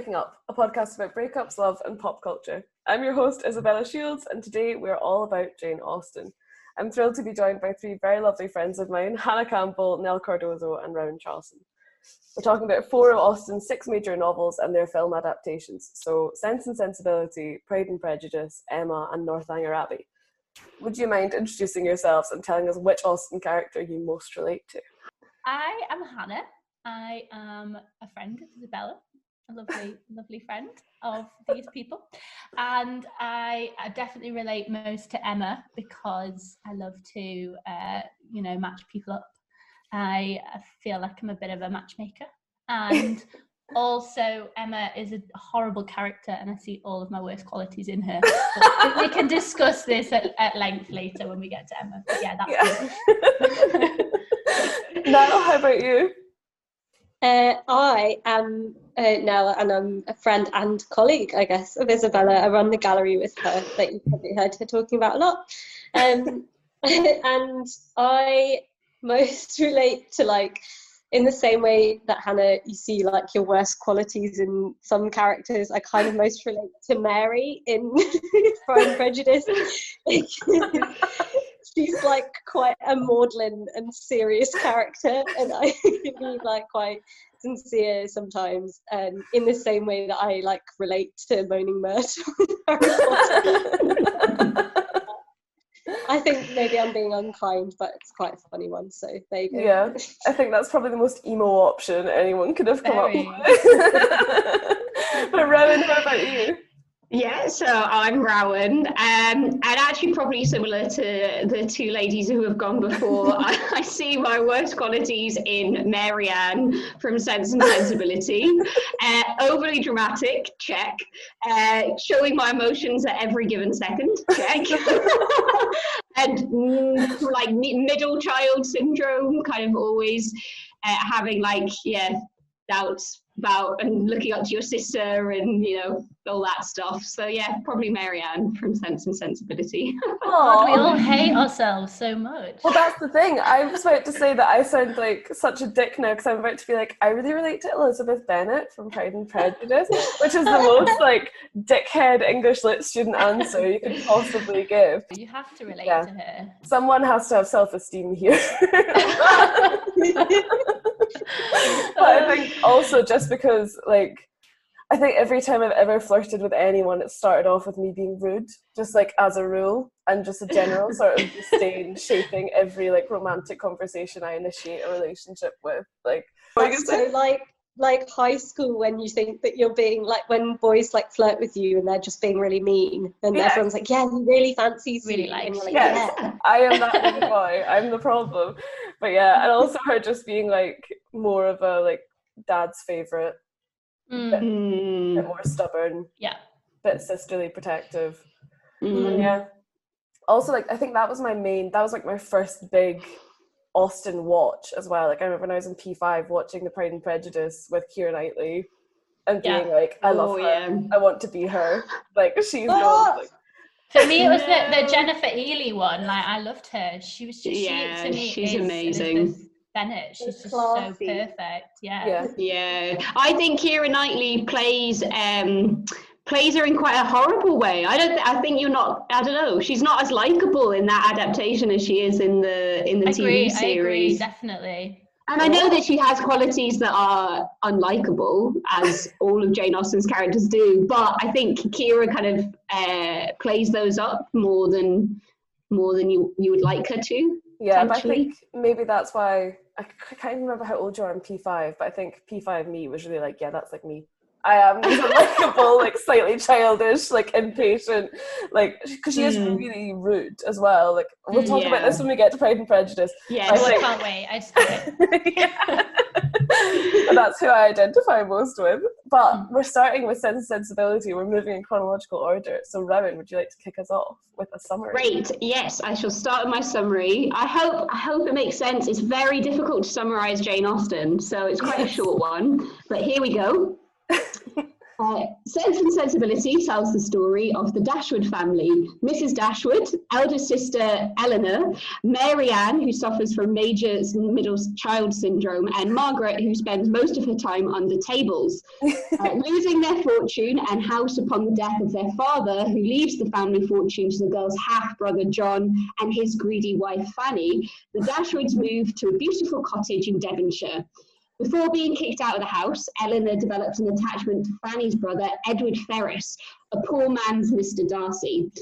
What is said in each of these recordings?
Breaking Up, a podcast about breakups, love, and pop culture. I'm your host, Isabella Shields, and today we're all about Jane Austen. I'm thrilled to be joined by three very lovely friends of mine, Hannah Campbell, Nell Cardozo, and Rowan Charleson. We're talking about four of Austen's 6 major novels and their film adaptations, so Sense and Sensibility, Pride and Prejudice, Emma, and Northanger Abbey. Would you mind introducing yourselves and telling us which Austen character you most relate to? I am Hannah. I am a friend of Isabella, a lovely friend of these people. And I definitely relate most to Emma because I love to, match people up. I feel like I'm a bit of a matchmaker. And also Emma is a horrible character and I see all of my worst qualities in her. So we can discuss this at length later when we get to Emma. But yeah, that's me. Nell, how about you? I am Nell, and I'm a friend and colleague, I guess, of Isabella. I run the gallery with her that you've probably heard her talking about a lot. And I most relate to, in the same way that Hannah, you see your worst qualities in some characters, I kind of most relate to Mary in Pride and Prejudice. She's quite a maudlin and serious character, and I can be quite sincere sometimes, in the same way that I relate to Moaning Myrtle with Harry Potter. I think maybe I'm being unkind, but it's quite a funny one, so there you go. Yeah, I think that's probably the most emo option anyone could have come up with. But Rowan, how about you? Yeah, so I'm Rowan, and actually probably similar to the two ladies who have gone before. I see my worst qualities in Marianne from Sense and Sensibility. Overly dramatic, check. Showing my emotions at every given second, check. And middle child syndrome, kind of always having doubts about and looking up to your sister and all that stuff. So yeah, probably Marianne from Sense and Sensibility. Oh, we all hate ourselves so much. Well, that's the thing. I was about to say that I sound like such a dick now because I'm about to be I really relate to Elizabeth Bennet from Pride and Prejudice, which is the most dickhead English lit student answer you could possibly give. You have to relate to her. Someone has to have self-esteem here. But I think also just because I think every time I've ever flirted with anyone, it started off with me being rude, just as a rule, and just a general sort of disdain shaping every romantic conversation I initiate a relationship with. That's so high school when you think that you're being when boys flirt with you and they're just being really mean, and everyone's yeah, he really fancies really you. likes and yeah, I am that little boy. I'm the problem. But yeah, and also her just being more of a dad's favorite. Bit more stubborn, bit sisterly protective. And yeah, also I think that was my first big Austen watch as well. I remember when I was in P5 watching the Pride and Prejudice with Keira Knightley and being I love her, I want to be her, she's not for me it was the Jennifer Ely one. I loved her. She was just to me she's amazing. Elizabeth Bennet, she's just so perfect. Yeah. I think Keira Knightley plays her in quite a horrible way. I think you're not. I don't know. She's not as likable in that adaptation as she is in the TV series. I agree, definitely. And I know that she has qualities that are unlikable, as all of Jane Austen's characters do. But I think Keira kind of plays those up more than you would like her to. Yeah, but I think maybe that's why I can't even remember how old you are in P5, but I think P5 me was really that's me. I am unlikable, slightly childish, impatient, because she is really rude as well. We'll talk about this when we get to Pride and Prejudice. Yeah, I can't wait. I just And that's who I identify most with. But we're starting with Sense and Sensibility. We're moving in chronological order. So Rowan, would you like to kick us off with a summary? Great. Yes, I shall start with my summary. I hope it makes sense. It's very difficult to summarize Jane Austen, so it's quite a short one. But here we go. Sense and Sensibility tells the story of the Dashwood family. Mrs. Dashwood, eldest sister Eleanor, Mary Ann, who suffers from major middle child syndrome, and Margaret, who spends most of her time under tables. Losing their fortune and house upon the death of their father, who leaves the family fortune to the girl's half-brother John and his greedy wife Fanny, the Dashwoods move to a beautiful cottage in Devonshire. Before being kicked out of the house, Eleanor develops an attachment to Fanny's brother, Edward Ferrars, a poor man's Mr. Darcy.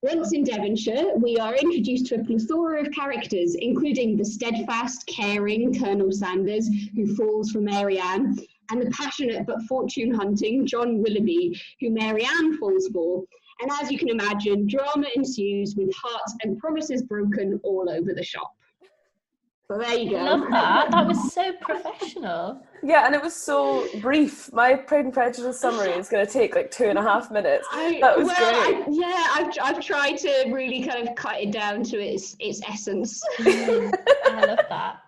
Once in Devonshire, we are introduced to a plethora of characters, including the steadfast, caring Colonel Sanders, who falls for Mary Ann, and the passionate but fortune-hunting John Willoughby, who Mary Ann falls for. And as you can imagine, drama ensues with hearts and promises broken all over the shop. So there you go. I love that. That was so professional. Yeah, and it was so brief. My Pride and Prejudice summary is going to take like 2.5 minutes. That was great. I've tried to really kind of cut it down to its essence. I love that.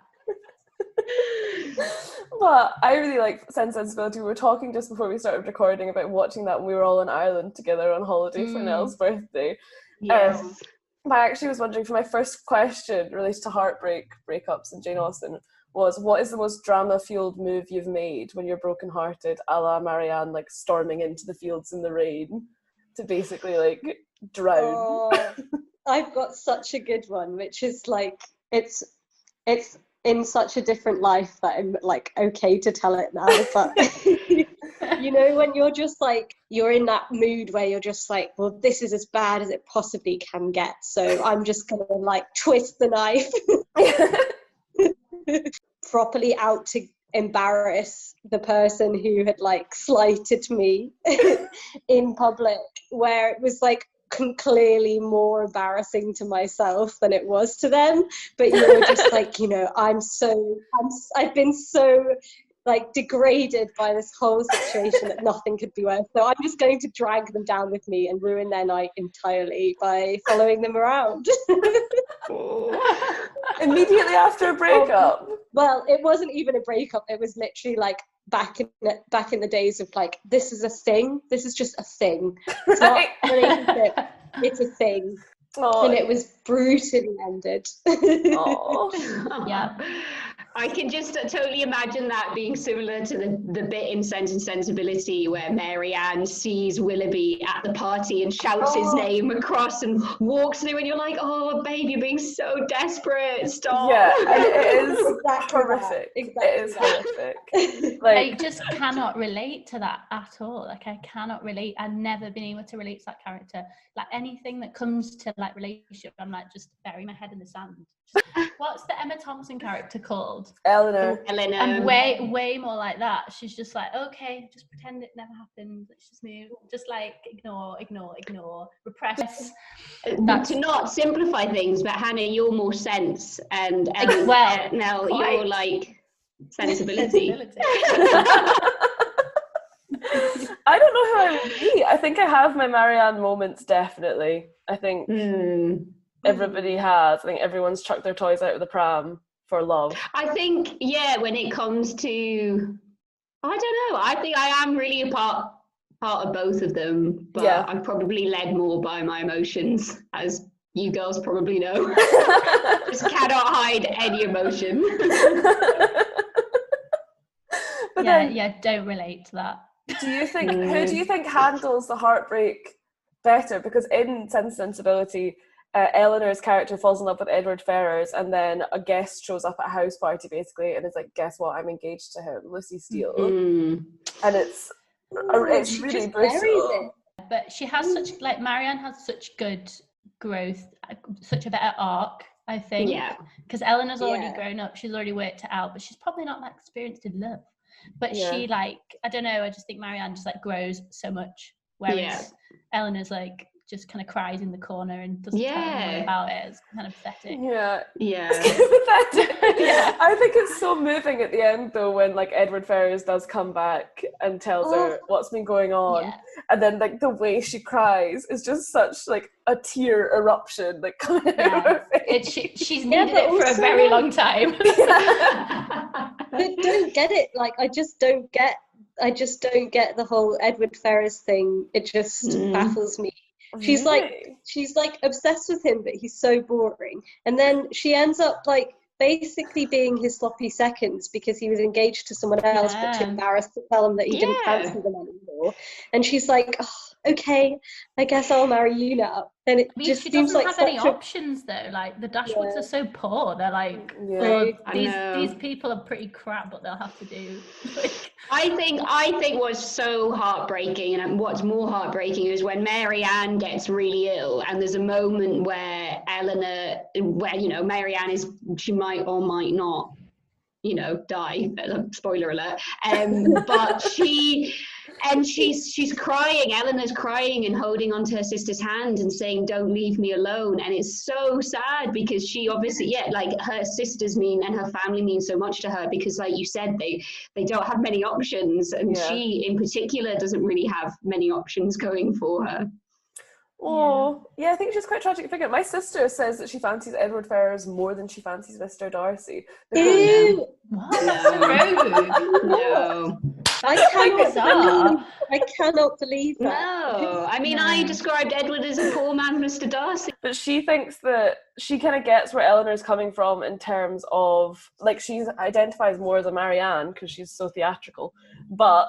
Well, I really like Sense and Sensibility. We were talking just before we started recording about watching that when we were all in Ireland together on holiday for Nell's birthday. Yes. But I actually was wondering, for my first question related to heartbreak, breakups and Jane Austen, was what is the most drama-fueled move you've made when you're brokenhearted, a la Marianne, like storming into the fields in the rain to basically like drown? Oh, I've got such a good one, which is like it's in such a different life that I'm like okay to tell it now, but you know, when you're just like, you're in that mood where you're just like, well, this is as bad as it possibly can get, so I'm just gonna like twist the knife properly out to embarrass the person who had like slighted me in public, where it was like clearly more embarrassing to myself than it was to them, but you were just like, you know, I've been so like degraded by this whole situation that nothing could be worse, so I'm just going to drag them down with me and ruin their night entirely by following them around. Immediately after a breakup? Well, it wasn't even a breakup, it was literally like back in the days of like, this is a thing, this is just a thing, it's not a relationship, it's a thing. Oh. And it was brutally ended. Oh. Yeah. I can just totally imagine that being similar to the bit in Sense and Sensibility where Mary Ann sees Willoughby at the party and shouts his name across and walks through, and you're like, oh, babe, you're being so desperate. Stop. Yeah, it is horrific. Exactly. It is horrific. Like, I just cannot relate to that at all. Like, I cannot relate. I've never been able to relate to that character. Like, anything that comes to like relationship, I'm like just burying my head in the sand. What's the Emma Thompson character called? Eleanor. And way more like that. She's just like, okay, just pretend it never happened. Let's just move. Just like ignore, repress. To not simplify things, but Hannah, you're more sense, and Nell, you're like sensibility. I don't know who I would be. I think I have my Marianne moments, definitely. I think everybody has. I think everyone's chucked their toys out of the pram for love. I think, yeah, when it comes to, I don't know, I think I am really a part of both of them, but yeah. I'm probably led more by my emotions, as you girls probably know. Just cannot hide any emotion. But don't relate to that. Do you think who do you think handles the heartbreak better? Because in Sense and Sensibility, Eleanor's character falls in love with Edward Ferrars, and then a guest shows up at a house party basically and is like, guess what, I'm engaged to him, Lucy Steele. And it's really brutal. But she has such, like, Marianne has such good growth, such a better arc, I think. Yeah. Because Eleanor's already grown up, she's already worked it out, but she's probably not that experienced in love. But she, like, I don't know, I just think Marianne just like grows so much, whereas Eleanor's like just kind of cries in the corner and doesn't tell anyone about it. It's kind of pathetic. I think it's so moving at the end though, when like Edward Ferrars does come back and tells her what's been going on, and then like the way she cries is just such like a tear eruption like coming out of her face. She's needed it for a very long time. I don't get it. Like, I just don't get I just don't get the whole Edward Ferrars thing. It just baffles me. She's like obsessed with him, but he's so boring. And then she ends up like basically being his sloppy seconds because he was engaged to someone else, but too embarrassed to tell him that he didn't fancy them anymore. And she's like, oh, okay, I guess I'll marry you now. And it just seems like she doesn't have any options though. Like the Dashwoods are so poor. They're like, these people are pretty crap, but they'll have to do. I think what's so heartbreaking, and what's more heartbreaking, is when Mary Ann gets really ill, and there's a moment where Mary Ann she might or might not, die. Spoiler alert. But she's crying. Eleanor's crying and holding onto her sister's hand and saying, "Don't leave me alone." And it's so sad because she obviously, her sisters and her family mean so much to her because, like you said, they don't have many options, and she in particular doesn't really have many options going for her. Oh, yeah, I think she's quite a tragic figure. My sister says that she fancies Edward Ferrars more than she fancies Mr. Darcy. Ew! What? That's so rude. No. I cannot believe that. No. I mean, I described Edward as a poor man, Mr. Darcy. But she thinks that she kind of gets where Eleanor's coming from in terms of, like, she identifies more as a Marianne because she's so theatrical. But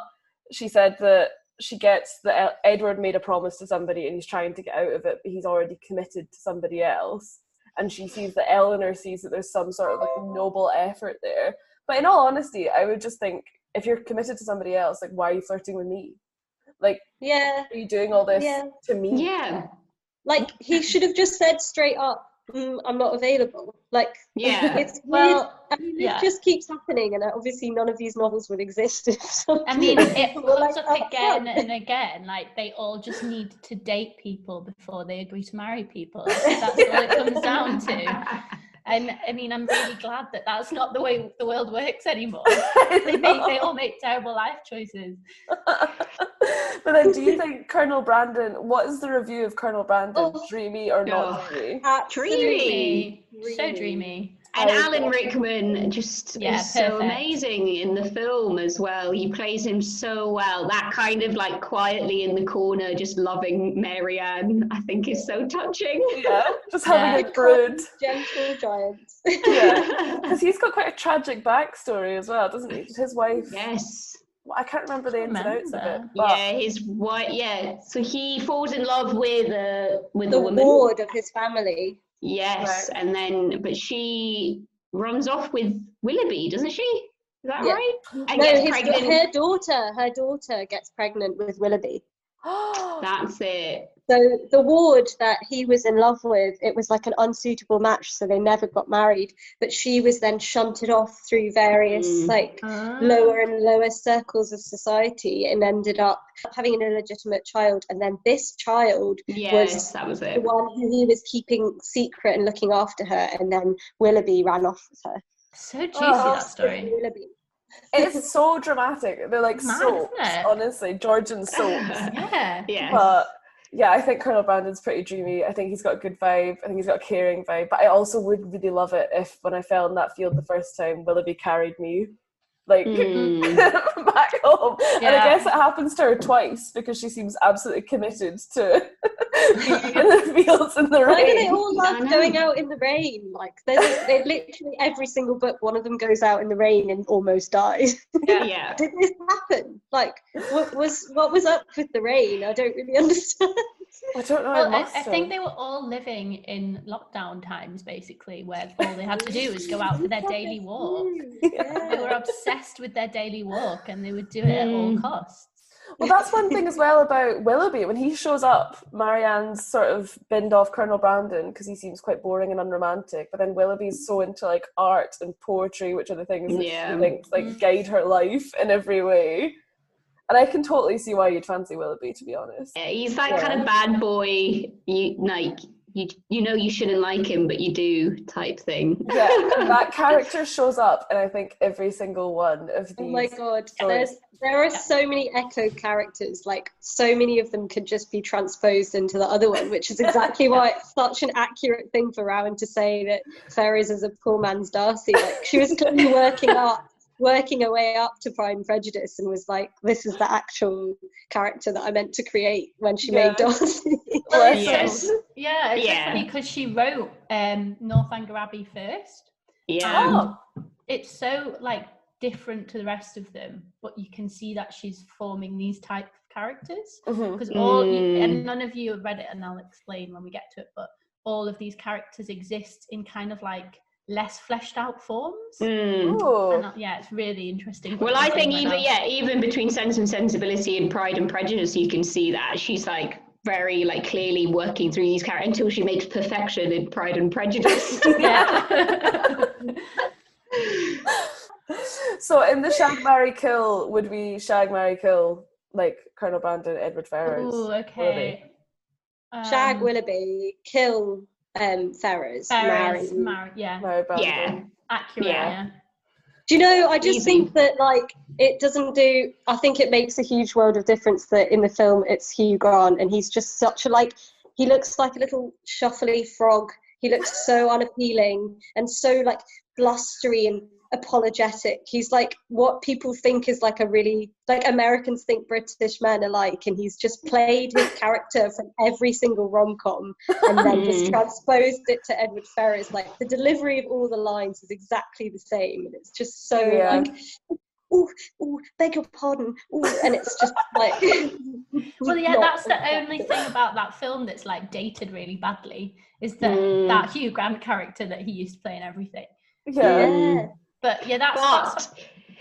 she said that she gets that Edward made a promise to somebody and he's trying to get out of it, but he's already committed to somebody else. And she sees that Eleanor sees that there's some sort of like noble effort there. But in all honesty, I would just think, if you're committed to somebody else, like, why are you flirting with me? Like, are you doing all this to me? Yeah. Like, he should have just said straight up, I'm not available. Like, it's weird. It just keeps happening, and obviously none of these novels would exist if I mean, it comes up again and again. Like, they all just need to date people before they agree to marry people. That's all it comes down to. And I mean, I'm really glad that that's not the way the world works anymore. They all make terrible life choices. But then, do you think Colonel Brandon? What is the review of Colonel Brandon? Dreamy or not dreamy? Dreamy, so dreamy. And Alan Rickman just is so amazing in the film as well. He plays him so well. That kind of like quietly in the corner, just loving Mary Ann, I think is so touching. Yeah, just having a brood. Gentle giants. Yeah, because he's got quite a tragic backstory as well, doesn't he? His wife. Yes. Well, I can't remember the ins and outs of it. But... yeah, his wife. Yeah, so he falls in love with a woman. The ward of his family. Yes, right. But she runs off with Willoughby, doesn't she? Is that right? And gets pregnant. Her daughter gets pregnant with Willoughby. That's it. So the ward that he was in love with, it was like an unsuitable match, so they never got married. But she was then shunted off through various lower and lower circles of society and ended up having an illegitimate child. And then this child was the one who he was keeping secret and looking after her. And then Willoughby ran off with her. So juicy, that story. Willoughby. It's so dramatic. They're like soaps, honestly, Georgian soaps. Yeah. But yeah, I think Colonel Brandon's pretty dreamy. I think he's got a good vibe. I think he's got a caring vibe. But I also would really love it if, when I fell in that field the first time, Willoughby carried me back home. And I guess it happens to her twice because she seems absolutely committed to being in the fields in the rain. Why do they all love going out in the rain? Like, they literally every single book, one of them goes out in the rain and almost dies. Yeah. Did this happen? Like, what was up with the rain? I don't really understand. I don't know. Well, I think they were all living in lockdown times, basically, where all they had to do was go out for their daily walk. Yeah. They were obsessed with their daily walk, and they would do it at all costs. Well, that's one thing as well about Willoughby. When he shows up, Marianne's sort of binned off Colonel Brandon because he seems quite boring and unromantic. But then Willoughby's so into like art and poetry, which are the things that she thinks like guide her life in every way. And I can totally see why you'd fancy Willoughby, to be honest. Yeah, he's that kind of bad boy. You know you shouldn't like him, but you do type thing. Yeah, that character shows up in I think every single one of these. Oh my god, there are so many Echo characters. Like, so many of them could just be transposed into the other one, which is exactly why it's such an accurate thing for Rowan to say that Ferrars is a poor man's Darcy. Like, she was clearly working up working her way up to Pride and Prejudice and was like, this is the actual character that I meant to create when she made Darcy. Well, it's funny because she wrote Northanger Abbey first. Yeah. It's so like different to the rest of them, but you can see that she's forming these type of characters because and none of you have read it, and I'll explain when we get to it, but all of these characters exist in kind of like less fleshed out forms. And, it's really interesting. Well, I think even between Sense and Sensibility and Pride and Prejudice, you can see that she's like very like clearly working through these characters until she makes perfection in Pride and Prejudice. So in the Shag, Marry, Kill, would we Shag, Marry, Kill like Colonel Brandon, Edward Ferrars? Oh, okay. Shag Willoughby, kill Ferrars, marry Brandon. Accurate. Yeah. Do you know, I just think that like it doesn't do, I think it makes a huge world of difference that in the film it's Hugh Grant and he's just such a like, he looks like a little shuffly frog. He looks so unappealing and so like blustery and apologetic. He's like what people think is like a really, like Americans think British men are like, and he's just played his character from every single rom-com and then just transposed it to Edward Ferrars. Like the delivery of all the lines is exactly the same and it's just so like oh, beg your pardon, and it's just like well that's the only thing about that film that's like dated really badly is that Hugh Grant character that he used to play in everything. But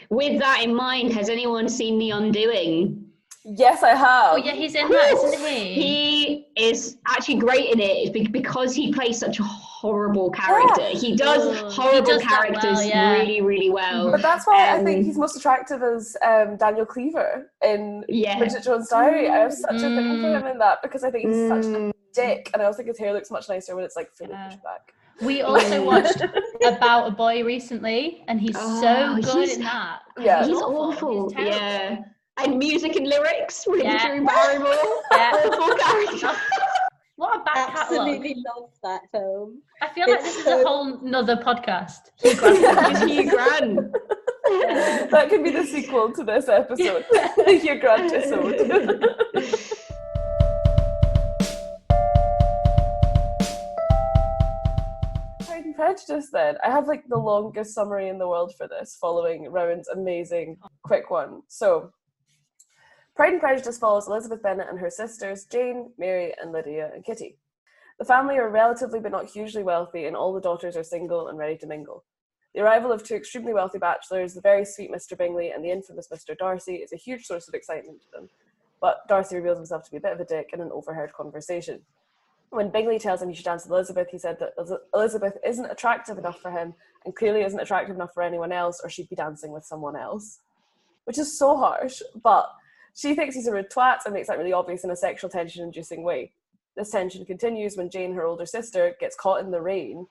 with that in mind, has anyone seen The Undoing? Yes, I have. Oh yeah, he's in that, isn't he? He is actually great in it because he plays such a horrible character. He does horrible characters really, really well. But that's why I think he's most attractive as Daniel Cleaver in Bridget Jones' Diary. I have such a thing for him in that because I think he's such a dick, and I also think his hair looks much nicer when it's like fully pushed back. We also watched About a Boy recently, and he's so good in that. Yeah, he's awful. He's and music and lyrics with Drew Barrymore. Awful character. What a back catalogue. Absolutely love that film. I feel like this is a whole nother podcast. Hugh Grant. Hugh Grant. That could be the sequel to this episode. Hugh Grant episode. Prejudice then. I have like the longest summary in the world for this, following Rowan's amazing quick one. So, Pride and Prejudice follows Elizabeth Bennet and her sisters, Jane, Mary, and Lydia, and Kitty. The family are relatively but not hugely wealthy, and all the daughters are single and ready to mingle. The arrival of two extremely wealthy bachelors, the very sweet Mr. Bingley and the infamous Mr. Darcy, is a huge source of excitement to them. But Darcy reveals himself to be a bit of a dick in an overheard conversation. When Bingley tells him he should dance with Elizabeth, he said that Elizabeth isn't attractive enough for him and clearly isn't attractive enough for anyone else, or she'd be dancing with someone else. Which is so harsh, but she thinks he's a rude twat and makes that really obvious in a sexual tension-inducing way. This tension continues when Jane, her older sister, gets caught in the rain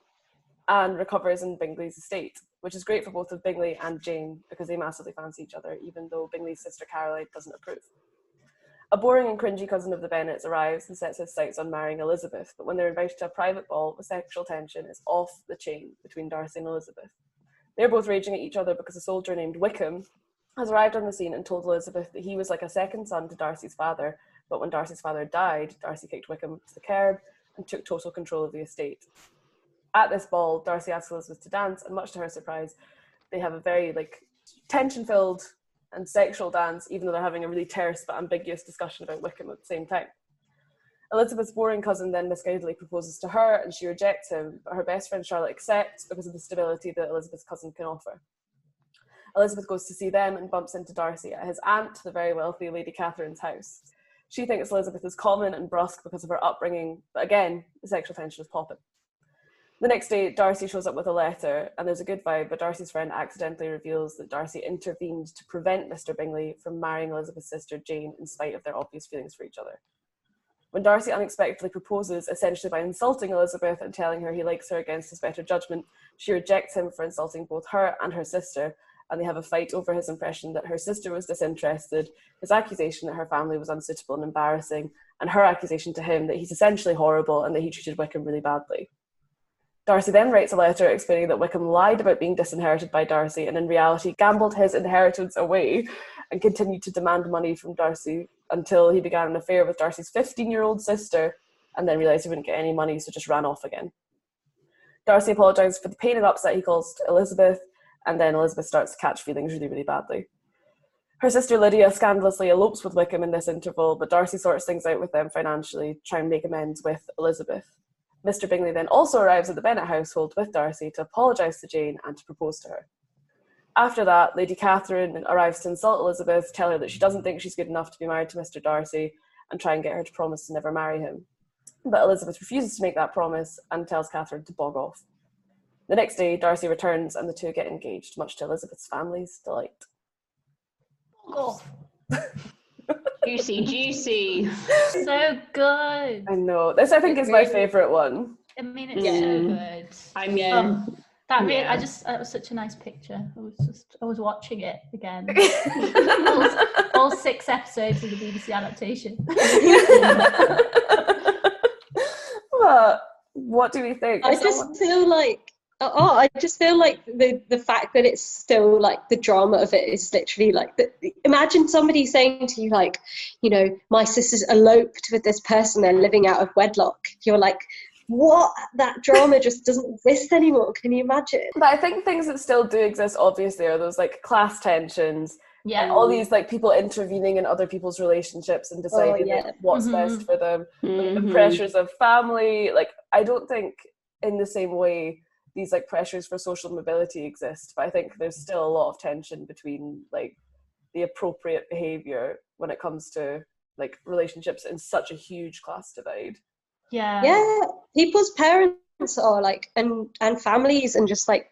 and recovers in Bingley's estate, which is great for both of Bingley and Jane because they massively fancy each other, even though Bingley's sister Caroline doesn't approve. A boring and cringy cousin of the Bennets arrives and sets his sights on marrying Elizabeth, but when they're invited to a private ball, the sexual tension is off the chain between Darcy and Elizabeth. They're both raging at each other because a soldier named Wickham has arrived on the scene and told Elizabeth that he was like a second son to Darcy's father, but when Darcy's father died, Darcy kicked Wickham to the curb and took total control of the estate. At this ball, Darcy asks Elizabeth to dance, and much to her surprise, they have a very tension-filled and sexual dance, even though they're having a really terse but ambiguous discussion about Wickham at the same time. Elizabeth's boring cousin then misguidedly proposes to her, and she rejects him, but her best friend Charlotte accepts because of the stability that Elizabeth's cousin can offer. Elizabeth goes to see them and bumps into Darcy at his aunt, the very wealthy Lady Catherine's house. She thinks Elizabeth is common and brusque because of her upbringing, but again, the sexual tension is popping. The next day, Darcy shows up with a letter, and there's a good vibe, but Darcy's friend accidentally reveals that Darcy intervened to prevent Mr. Bingley from marrying Elizabeth's sister Jane in spite of their obvious feelings for each other. When Darcy unexpectedly proposes, essentially by insulting Elizabeth and telling her he likes her against his better judgment, she rejects him for insulting both her and her sister, and they have a fight over his impression that her sister was disinterested, his accusation that her family was unsuitable and embarrassing, and her accusation to him that he's essentially horrible and that he treated Wickham really badly. Darcy then writes a letter explaining that Wickham lied about being disinherited by Darcy and in reality gambled his inheritance away and continued to demand money from Darcy until he began an affair with Darcy's 15-year-old sister and then realised he wouldn't get any money, so just ran off again. Darcy apologises for the pain and upset he caused Elizabeth, and then Elizabeth starts to catch feelings really, really badly. Her sister Lydia scandalously elopes with Wickham in this interval, but Darcy sorts things out with them financially, trying to make amends with Elizabeth. Mr. Bingley then also arrives at the Bennet household with Darcy to apologise to Jane and to propose to her. After that, Lady Catherine arrives to insult Elizabeth, tell her that she doesn't think she's good enough to be married to Mr. Darcy, and try and get her to promise to never marry him. But Elizabeth refuses to make that promise and tells Catherine to bog off. The next day, Darcy returns and the two get engaged, much to Elizabeth's family's delight. Bog off. Juicy. So good. I know. This, I think, is my favourite one. I mean, it's so good. I mean, that was such a nice picture. I was watching it again. all 6 episodes of the BBC adaptation. What do we think? I just feel like the fact that it's still like the drama of it is literally like imagine somebody saying to you like, you know, my sister's eloped with this person, they're living out of wedlock. You're like, what? That drama just doesn't exist anymore. Can you imagine? But I think things that still do exist obviously are those like class tensions. Yeah. And all these like people intervening in other people's relationships and deciding like, what's best for them. Like, the pressures of family. Like, I don't think in the same way these like pressures for social mobility exist, but I think there's still a lot of tension between like the appropriate behaviour when it comes to like relationships in such a huge class divide. Yeah, people's parents are like and families and just like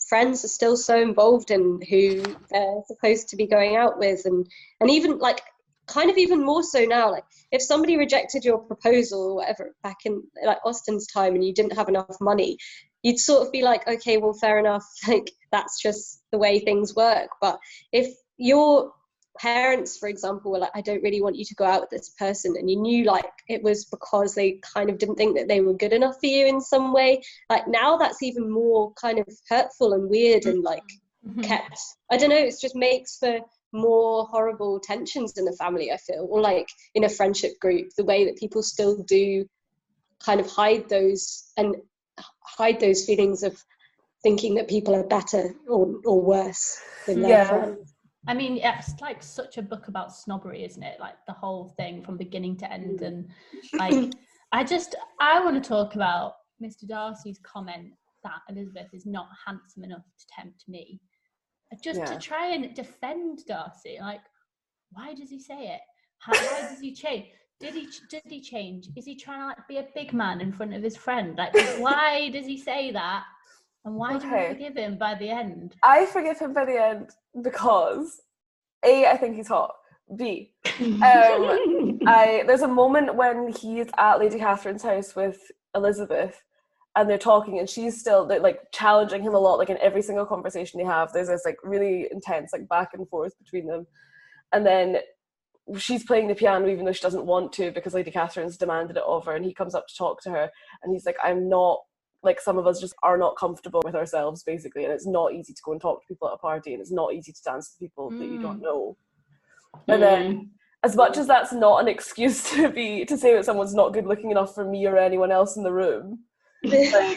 friends are still so involved in who they're supposed to be going out with, and even like kind of even more so now, like if somebody rejected your proposal or whatever back in like Austen's time and you didn't have enough money, you'd sort of be like, okay, well, fair enough, like that's just the way things work. But if your parents, for example, were like, I don't really want you to go out with this person, and you knew like it was because they kind of didn't think that they were good enough for you in some way, like now that's even more kind of hurtful and weird and like kept, I don't know, it just makes for more horrible tensions in the family, I feel, or like in a friendship group, the way that people still do kind of hide those feelings of thinking that people are better or worse than their friends. I mean, it's like such a book about snobbery, isn't it? Like the whole thing from beginning to end. And like, I want to talk about Mr. Darcy's comment that Elizabeth is not handsome enough to tempt me. Just to try and defend Darcy. Like, why does he say it? Why does he change? Did he change? Is he trying to like be a big man in front of his friend? Like, why does he say that? And why do you forgive him by the end? I forgive him by the end because A, I think he's hot. B, there's a moment when he's at Lady Catherine's house with Elizabeth and they're talking and she's still like challenging him a lot, like in every single conversation they have. There's this like really intense like back and forth between them. And then she's playing the piano even though she doesn't want to because Lady Catherine's demanded it of her, and he comes up to talk to her and he's like, I'm not, like some of us just are not comfortable with ourselves basically, and it's not easy to go and talk to people at a party, and it's not easy to dance with people that you don't know. And then as much as that's not an excuse to say that someone's not good looking enough for me or anyone else in the room, like,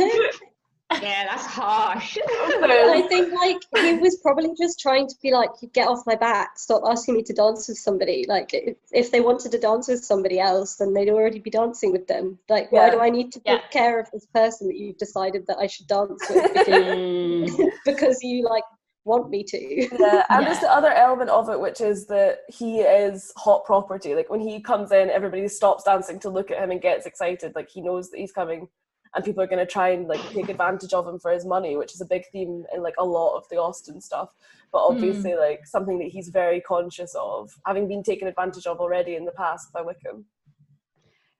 yeah, that's harsh. I think like he was probably just trying to be like, get off my back, stop asking me to dance with somebody. Like if they wanted to dance with somebody else, then they'd already be dancing with them. Like why do I need to take care of this person that you've decided that I should dance with because you like want me to? And there's the other element of it, which is that he is hot property. Like when he comes in, everybody stops dancing to look at him and gets excited. Like he knows that he's coming and people are going to try and like take advantage of him for his money, which is a big theme in like a lot of the Austen stuff, but obviously like something that he's very conscious of, having been taken advantage of already in the past by Wickham.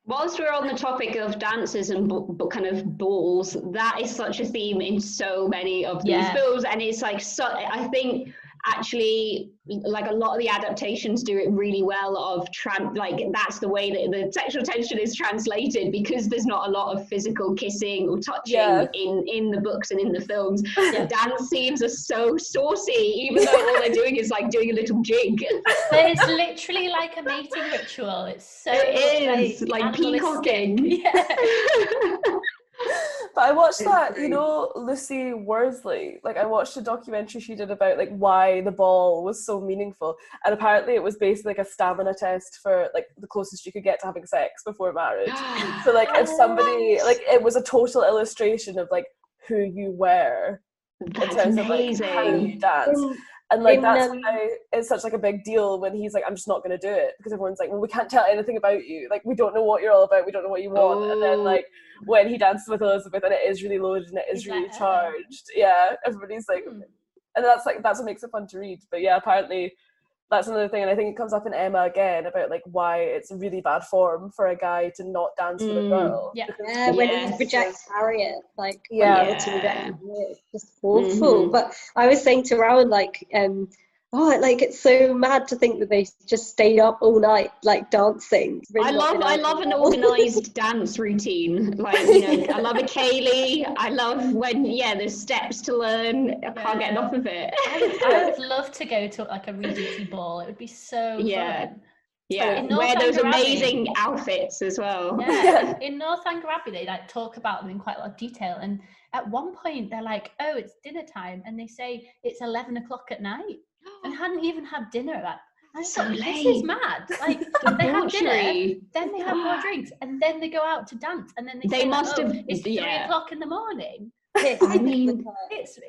Whilst we're on the topic of dances and kind of balls, that is such a theme in so many of these films, and it's like I think actually, like, a lot of the adaptations do it really well of like, that's the way that the sexual tension is translated, because there's not a lot of physical kissing or touching in the books and in the films. The dance scenes are so saucy, even though all they're doing is like doing a little jig. But it's literally like a mating ritual. It's so it is like peacocking. Yeah. But I watched that, you know, Lucy Worsley, like I watched a documentary she did about like why the ball was so meaningful, and apparently it was basically like a stamina test for like the closest you could get to having sex before marriage. So like if somebody, like, it was a total illustration of like who you were in terms of like how you dance. And like that's why it's such like a big deal when he's like, I'm just not going to do it, because everyone's like, well, we can't tell anything about you, like we don't know what you're all about, we don't know what you want. And then like when he dances with Elizabeth and it is really loaded and it is really charged, everybody's like, and that's what makes it fun to read. But yeah, apparently that's another thing, and I think it comes up in Emma again about like why it's really bad form for a guy to not dance with a girl. When he rejects Harriet, like it's just awful. But I was saying to Rowan, like, like it's so mad to think that they just stayed up all night like dancing. I love an organised dance routine. Like, you know, I love a Kaylee. I love when there's steps to learn. I can't get enough of it. I would love to go to like a Regency ball. It would be so fun. Yeah, wear those amazing outfits as well. Yeah, in Northanger Abbey, they like talk about them in quite a lot of detail. And at one point, they're like, "Oh, it's dinner time," and they say it's 11 o'clock at night, and hadn't even had dinner. Like, so late. This is mad. Like, they have dinner, then they have more drinks, and then they go out to dance, and then they must have. It's 3 o'clock in the morning. I mean, it's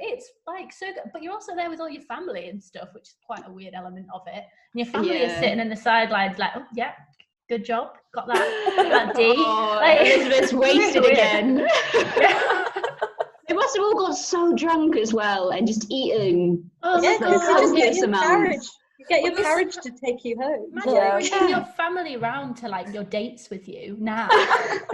like so good, but you're also there with all your family and stuff, which is quite a weird element of it. And your family is sitting in the sidelines, like, oh yeah, good job, got that D. Like, Elizabeth's wasted again. They must have all got so drunk as well and just eaten. Get your carriage to take you home. Imagine bringing your family around to like your dates with you now.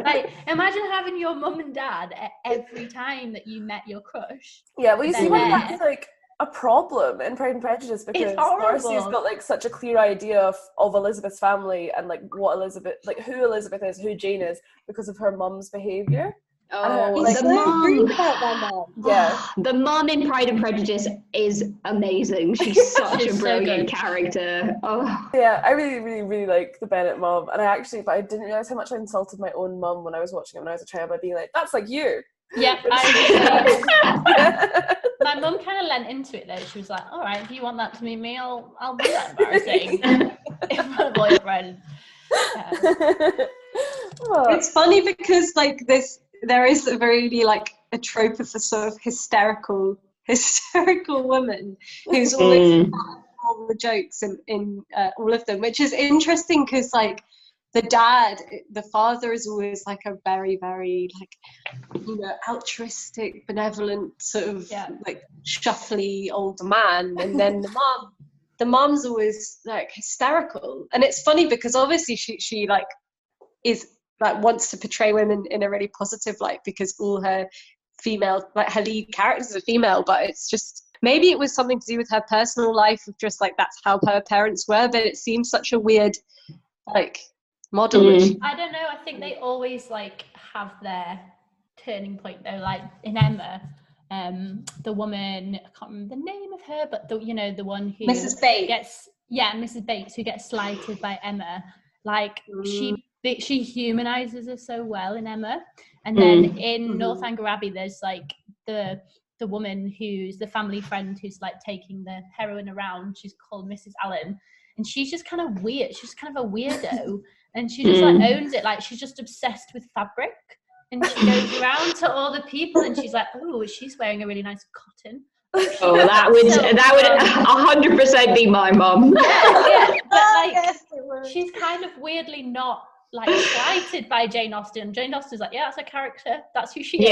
Like, imagine having your mum and dad every time that you met your crush. Yeah, well, you see why that's like a problem in Pride and Prejudice, because Darcy's got like such a clear idea of Elizabeth's family and like what Elizabeth, like who Elizabeth is, who Jane is, because of her mum's behaviour. The mum. Yeah, the mum in Pride and Prejudice is amazing. She's such a brilliant character. Yeah, I really, really, really like the Bennet mum, and but I didn't realise how much I insulted my own mum when I was watching it when I was a child by being like, "That's like you." Yeah, my mum kind of lent into it though. She was like, "All right, if you want that to be me, I'll be that embarrassing in my boyfriend." It's funny because like there is a really like a trope of a sort of hysterical woman who's always all the jokes in all of them, which is interesting because like the father is always like a very, very like, you know, altruistic, benevolent sort of like shuffly old man, and then the mom's always like hysterical. And it's funny because obviously she like is like wants to portray women in a really positive light because all her female, like her lead characters are female, but it's just, maybe it was something to do with her personal life of just like that's how her parents were, but it seems such a weird like model. I don't know, I think they always like have their turning point though, like in Emma, the woman, I can't remember the name of her, but the one who Mrs. Bates. Mrs. Bates, who gets slighted by Emma, like she humanizes her so well in Emma. And then in Northanger Abbey, there's like the woman who's the family friend who's like taking the heroine around. She's called Mrs. Allen, and she's just kind of weird. She's kind of a weirdo, and she just like owns it. Like she's just obsessed with fabric, and she goes around to all the people, and she's like, "Oh, she's wearing a really nice cotton." Oh, that would 100% be my mum. Yeah, but like she's kind of weirdly not like slighted by Jane Austen. Jane Austen's like, yeah, that's a character. That's who she is.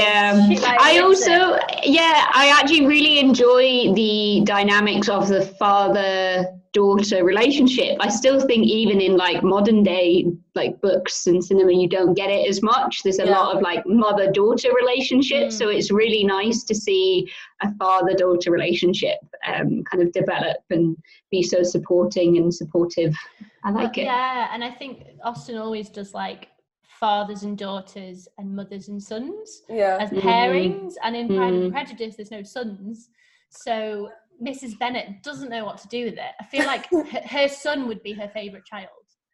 She, like, I actually really enjoy the dynamics of the father daughter relationship. I still think even in like modern day like books and cinema, you don't get it as much. There's a lot of like mother-daughter relationships, so it's really nice to see a father-daughter relationship kind of develop and be so supporting and supportive. I like it. Yeah, and I think Austen always does like fathers and daughters and mothers and sons as pairings, and in Pride and Prejudice there's no sons, so Mrs. Bennet doesn't know what to do with it. I feel like her son would be her favourite child.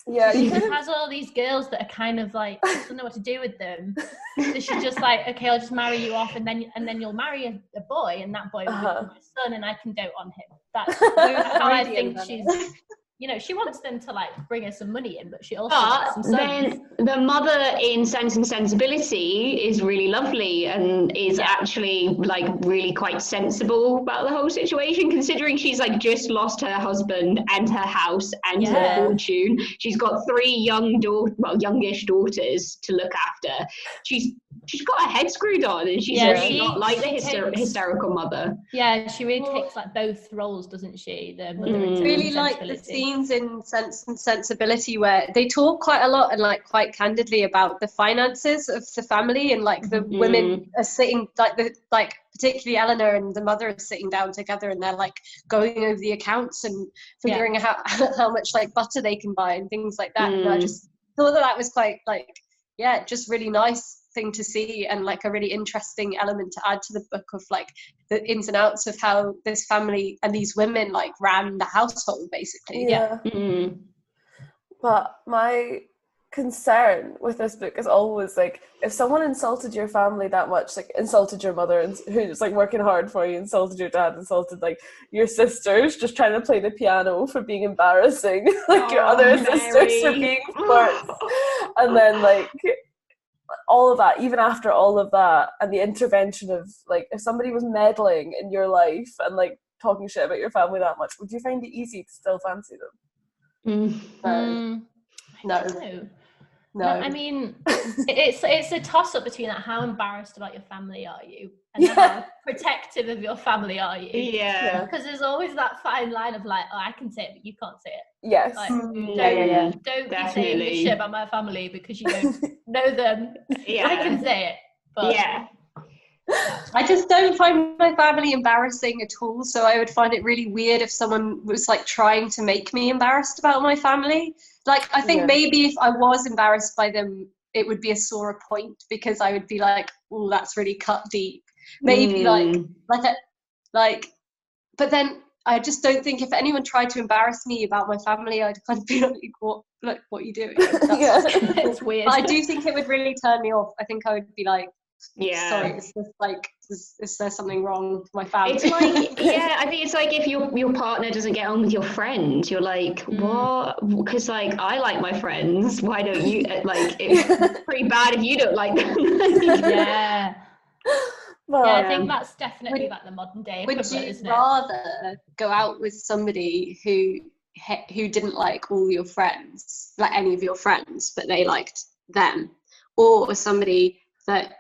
Yeah, she just has all these girls that are kind of like, doesn't know what to do with them. So she's just like, okay, I'll just marry you off, and then you'll marry a boy, and that boy will become my son, and I can dote on him. That's how I think she's. You know, she wants them to like bring her some money in, but she also wants some sons. Then the mother in Sense and Sensibility is really lovely and is actually like really quite sensible about the whole situation, considering she's like just lost her husband and her house and her fortune. She's got 3 youngish daughters to look after. She's got her head screwed on, and she's really not like the hysterical mother. Yeah, she really takes like both roles, doesn't she? The mother and really like the scenes in Sense and Sensibility where they talk quite a lot and like quite candidly about the finances of the family, and like the women are sitting like particularly Eleanor and the mother are sitting down together, and they're like going over the accounts and figuring out how much like butter they can buy and things like that. And I just thought that was quite like just really nice thing to see, and like a really interesting element to add to the book of like the ins and outs of how this family and these women like ran the household basically. But my concern with this book is always like, if someone insulted your family that much, like insulted your mother and who's like working hard for you, insulted your dad, insulted like your sisters just trying to play the piano for being embarrassing, like your other sisters for being sports, and then like all of that, even after all of that, and the intervention of like, if somebody was meddling in your life and like talking shit about your family that much, would you find it easy to still fancy them? No. I mean, it's a toss-up between that, how embarrassed about your family are you, and how protective of your family are you? Because there's always that fine line of like, oh, I can say it, but you can't say it. Yes. Like, don't be saying this shit about my family because you don't know them. I can say it, but I just don't find my family embarrassing at all, so I would find it really weird if someone was like trying to make me embarrassed about my family. Like, I think maybe if I was embarrassed by them, it would be a sore point, because I would be like, oh, that's really cut deep. Maybe but then I just don't think if anyone tried to embarrass me about my family, I'd kind of be like, what are you doing? It's weird. I do think it would really turn me off. I think I would be like, sorry, is there something wrong with my family? It's like, I think it's like if your partner doesn't get on with your friend, you're like, what? Because like, I like my friends, why don't you? Like, it's pretty bad if you don't like them. I think that's definitely like the modern day equivalent, isn't it? Would you rather go out with somebody who didn't like all your friends, like any of your friends, but they liked them, or somebody that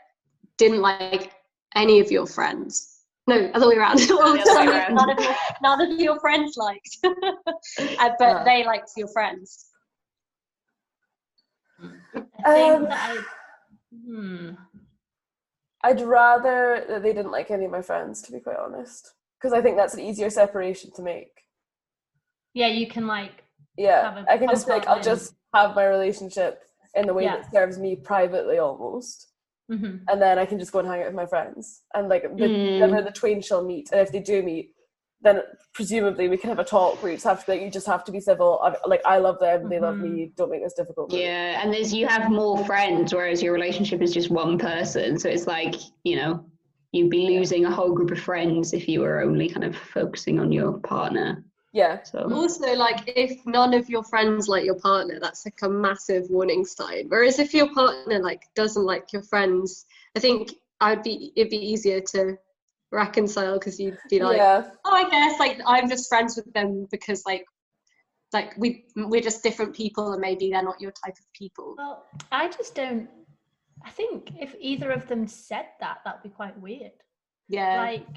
didn't like any of your friends? No, other way around. None of your friends liked, but they liked your friends. I'd rather that they didn't like any of my friends, to be quite honest, because I think that's an easier separation to make. Yeah, you can like. Yeah, I can just be like, I'll just have my relationship in the way that serves me privately, almost. And then I can just go and hang out with my friends, and like never the twain shall meet. And if they do meet, then presumably we can have a talk where you just have to be civil. Like, I love them, they love me. Don't make this difficult. Yeah, and you have more friends, whereas your relationship is just one person. So it's like, you'd be losing a whole group of friends if you were only kind of focusing on your partner. Yeah. So also, like, if none of your friends like your partner, that's like a massive warning sign. Whereas if your partner like doesn't like your friends, I think it'd be easier to reconcile, because you'd be like, oh, I guess like I'm just friends with them because like we're just different people, and maybe they're not your type of people. Well, I think if either of them said that, that'd be quite weird. Like,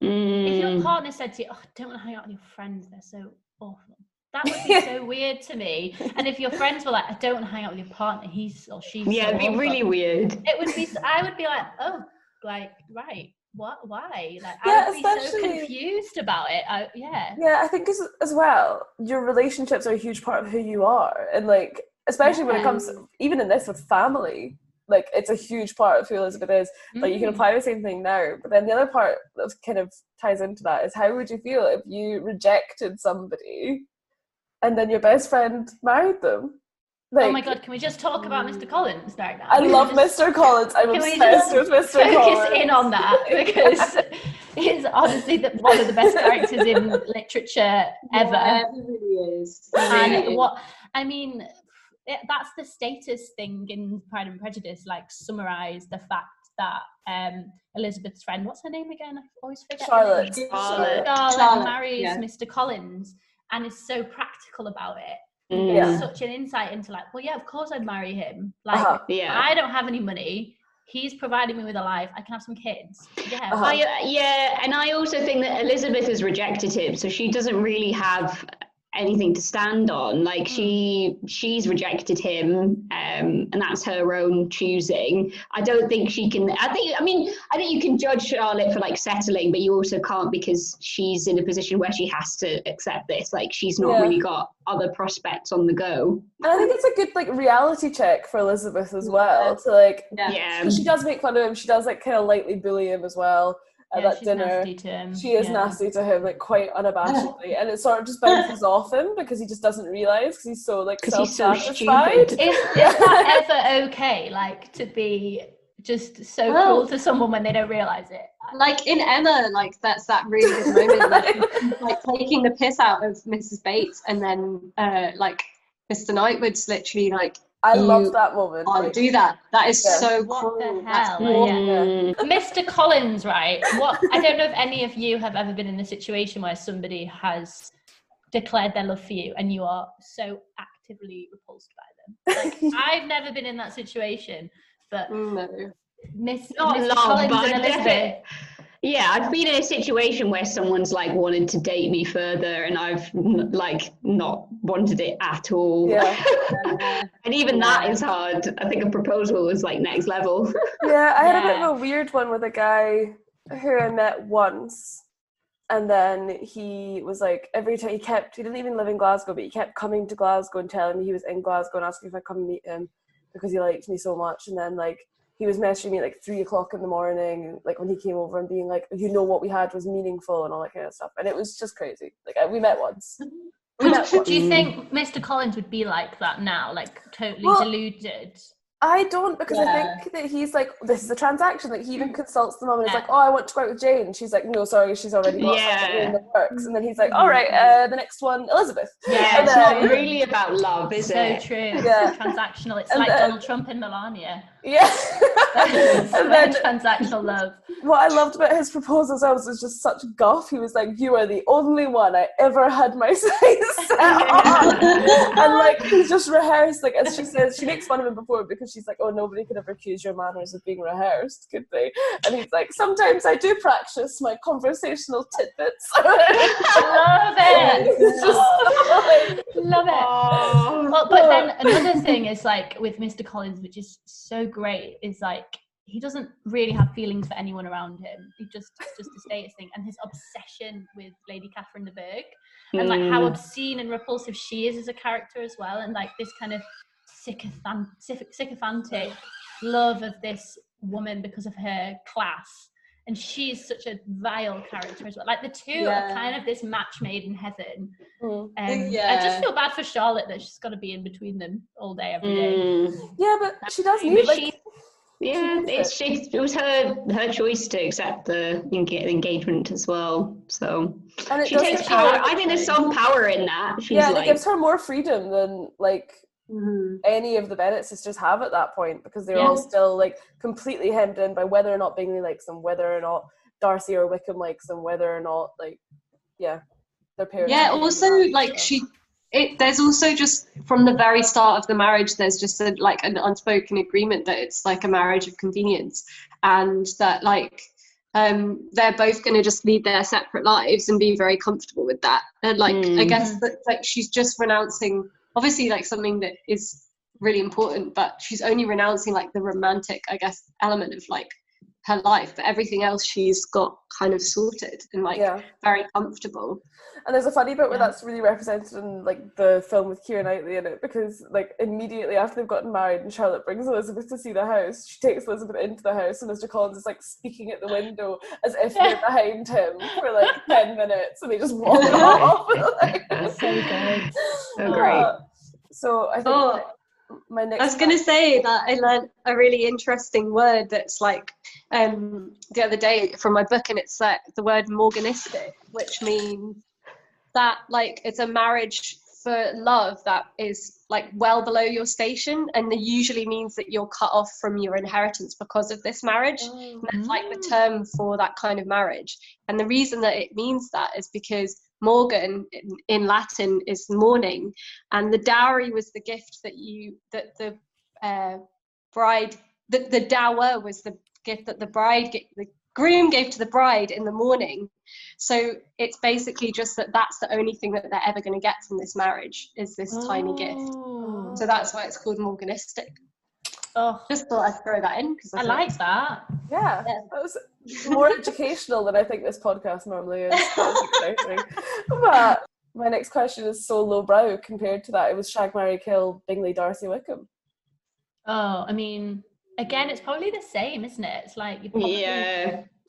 if your partner said to you, oh, I don't want to hang out with your friends, they're so awful, That would be so weird to me. And if your friends were like, I don't hang out with your partner, he's or she's it'd be really weird. It would be, I would be like, oh, like, right, what, why? Like, I would be so confused about it. I think as well, your relationships are a huge part of who you are, and like, especially when it comes to, even in this with family, like, it's a huge part of who Elizabeth is. Like, you can apply the same thing now, but then the other part that kind of ties into that is, how would you feel if you rejected somebody and then your best friend married them? Like, oh my god, can we just talk about Mr. Collins right now? I love Mr. Collins. I'm obsessed with Mr. Collins. Focus in on that, because he's honestly one of the best characters in literature ever. Yeah, he really is. And that's the status thing in Pride and Prejudice, like, summarise the fact that Elizabeth's friend, what's her name again? I always forget. Charlotte marries Mr. Collins and is so practical about it. Such an insight into, like, well, yeah, of course I'd marry him. Like, I don't have any money. He's providing me with a life. I can have some kids. And I also think that Elizabeth has rejected him, so she doesn't really have anything to stand on. Like, she's rejected him, and that's her own choosing. I don't think she can. I think you can judge Charlotte for, like, settling, but you also can't, because she's in a position where she has to accept this. Like, she's not really got other prospects on the go. And I think it's a good, like, reality check for Elizabeth as well. To, like, she does make fun of him. She does, like, kind of lightly bully him as well. At that dinner, she is nasty to him, like, quite unabashedly, and it sort of just bounces off him because he just doesn't realise, because he's so, like, self-satisfied. Is that ever okay, like, to be just so cruel to someone when they don't realise it? Like, in Emma, like, that's that really good moment, like taking the piss out of Mrs. Bates, and then like Mr. Knightwood's literally like, I love that moment. Can't do that. That is so what cruel. The hell? Mr. Collins, right? I don't know if any of you have ever been in a situation where somebody has declared their love for you and you are so actively repulsed by them. Like, I've never been in that situation, but Mr. Collins and Elizabeth. Yeah, I've been in a situation where someone's, like, wanted to date me further, and I've, like, not wanted it at all. And even that is hard. I think a proposal is, like, next level. I had a bit of a weird one with a guy who I met once, and then he was like, every time he didn't even live in Glasgow, but he kept coming to Glasgow and telling me he was in Glasgow and asking if I'd come and meet him because he liked me so much. And then, like, he was messaging me at, like, 3 o'clock in the morning, like, when he came over, and being like, what we had was meaningful and all that kind of stuff. And it was just crazy. Like, we met once. Do you think Mr. Collins would be like that now, like, totally deluded? I don't, because I think that he's like, this is a transaction. Like, he even consults the mum and is like, oh, I want to go out with Jane. And she's like, no, sorry, she's already got something in the works. And then he's like, all right, the next one, Elizabeth. Yeah, it's not really about love, is it? So true. Yeah. Transactional. It's like Donald Trump and Melania. Yeah. And then transactional love. What I loved about his proposals was just such guff. He was like, you are the only one I ever had my sights set on. And, like, he's just rehearsed, like, as she says, she makes fun of him before because she's like, oh, nobody could ever accuse your manners of being rehearsed, could they? And he's like, sometimes I do practice my conversational tidbits. Love it. Love it. Oh. Well, but then another thing is, like, with Mr. Collins, which is so great, is, like, he doesn't really have feelings for anyone around him. It's just a status thing. And his obsession with Lady Catherine de Bourgh, and, like, how obscene and repulsive she is as a character as well, and, like, this kind of sycophantic love of this woman because of her class. And she's such a vile character as well. Like, the two are kind of this match made in heaven. I just feel bad for Charlotte that she's got to be in between them all day, every day. Yeah, but she does need, like... it was her choice to accept the engagement as well. So and she takes power. I think there's some power in that. She's it gives her more freedom than, like, any of the Bennet sisters have at that point, because they're all still, like, completely hemmed in by whether or not Bingley likes them, whether or not Darcy or Wickham likes them, whether or not, like, their parents. Yeah, also, like, there's also just, from the very start of the marriage, there's just an unspoken agreement that it's, like, a marriage of convenience, and that, like, they're both going to just lead their separate lives and be very comfortable with that. And like, I guess that like she's just renouncing, obviously, like something that is really important, but she's only renouncing like the romantic, I guess, element of like her life, but everything else she's got kind of sorted and like very comfortable. And there's a funny bit where that's really represented in like the film with Keira Knightley in it, because like immediately after they've gotten married and Charlotte brings Elizabeth to see the house, she takes Elizabeth into the house and Mr. Collins is like speaking at the window as if they're behind him for like 10 minutes and they just walk off. Like, so good. So great. So I think my next I was going to say that I learned a really interesting word that's like the other day from my book, and it's like the word morganistic, which means that like it's a marriage for love that is like well below your station, and it usually means that you're cut off from your inheritance because of this marriage. And that's like the term for that kind of marriage. And the reason that it means that is because Morgan in Latin is mourning, and the dowry was the gift that the bride, the dower was the gift that the groom gave to the bride in the morning. So it's basically just that's the only thing that they're ever going to get from this marriage is this tiny gift. So that's why it's called morganistic. Just thought I'd throw that in because I like that. Yeah, that was more educational than I think this podcast normally is. That was exciting. But my next question is so lowbrow compared to that. It was Shag, Marry, Kill, Bingley, Darcy, Wickham. Oh, I mean, again, it's probably the same, isn't it? It's like you probably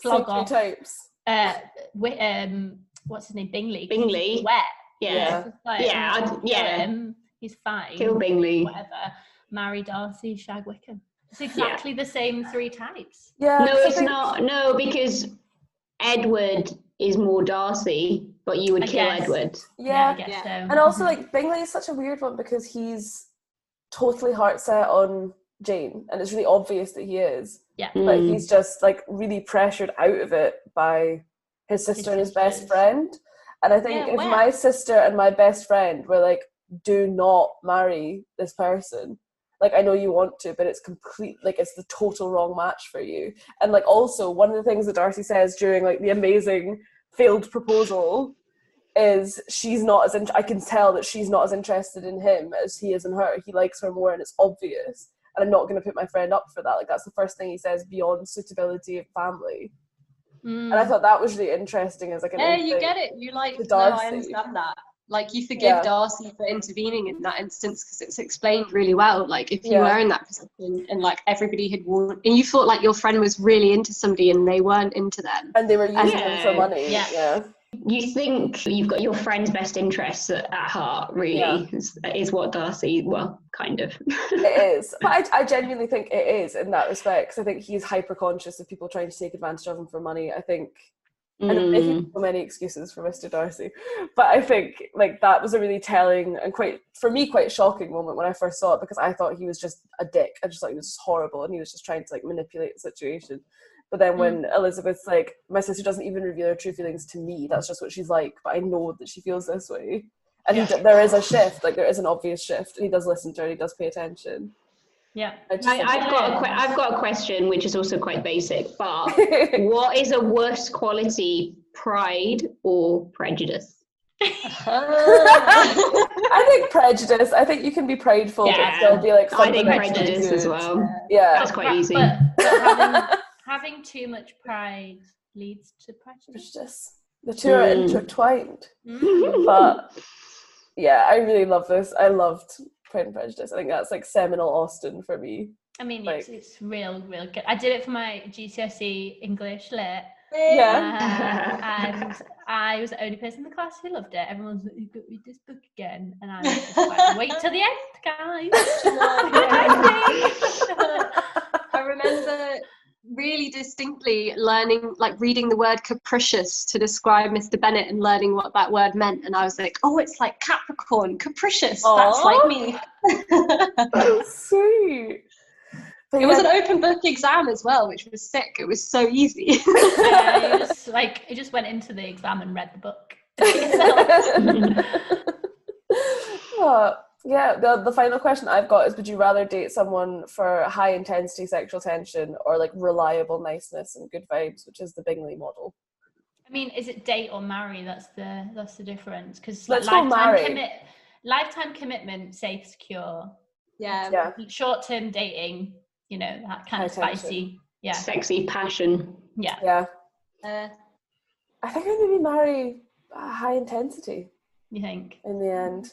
flog off. Types. What's his name? Bingley. Bingley. Wet. Yeah. Like, him. He's fine. Kill Bingley. Whatever. Marry Darcy, Shag Wickham. It's exactly the same three types. Yeah. No, it's not. No, because Edward is more Darcy, but you would kill Edward. Yeah. I guess so. And also, like, Bingley is such a weird one because he's totally heart set on Jane, and it's really obvious that he is. Yeah. But he's just like really pressured out of it by his sister and his best friend. And I think if my sister and my best friend were like, do not marry this person, like, I know you want to, but it's complete, like, it's the total wrong match for you. And like, also one of the things that Darcy says during like the amazing failed proposal is she's not as I can tell that she's not as interested in him as he is in her. He likes her more and it's obvious, and I'm not going to put my friend up for that. Like, that's the first thing he says beyond suitability of family. And I thought that was really interesting as like an you get it. You like, no, I understand that. Like, you forgive Darcy for intervening in that instance because it's explained really well. Like, if you were in that position and like everybody had won, and you thought like your friend was really into somebody and they weren't into them, and they were using them for money. Yeah. You think you've got your friend's best interests at heart, really, is what Darcy, well, kind of. It is. But I genuinely think it is in that respect, because I think he's hyper conscious of people trying to take advantage of him for money. I think, and I'm making so many excuses for Mr. Darcy, but I think like that was a really telling and quite shocking moment when I first saw it, because I thought he was just a dick. I just thought he was just horrible and he was just trying to like manipulate the situation. But then when Elizabeth's like, my sister doesn't even reveal her true feelings to me, that's just what she's like, but I know that she feels this way. And there is a shift, like there is an obvious shift, and he does listen to her, he does pay attention. Yeah. I've got a question, which is also quite basic, but what is a worse quality, pride or prejudice? I think prejudice. I think you can be prideful but still be like fundamentally I think prejudice good. As well. Yeah. That's quite easy. But having too much pride leads to prejudice. The two are intertwined. But yeah, I really love this. I loved Pride and Prejudice. I think that's like seminal Austen for me. I mean, like, it's real good. I did it for my GCSE English lit. And I was the only person in the class who loved it. Everyone was like, you've got to read this book again. And I was just like, wait till the end, guys. I remember really distinctly reading the word capricious to describe Mr. Bennet and learning what that word meant, and I was like, oh, it's like Capricorn, capricious. Aww. That's like me. That's sweet. It was an open book exam as well, which was sick. It was so easy. You just went into the exam and read the book. Yeah, the final question I've got is, would you rather date someone for high intensity sexual tension or like reliable niceness and good vibes, which is the Bingley model? I mean, is it date or marry? That's the difference. Because let's go marry. Lifetime commitment, safe, secure. Yeah. Short-term dating, you know, that kind of spicy. Yeah. Sexy passion. Yeah. Yeah. I think I'd maybe marry high intensity. You think? In the end.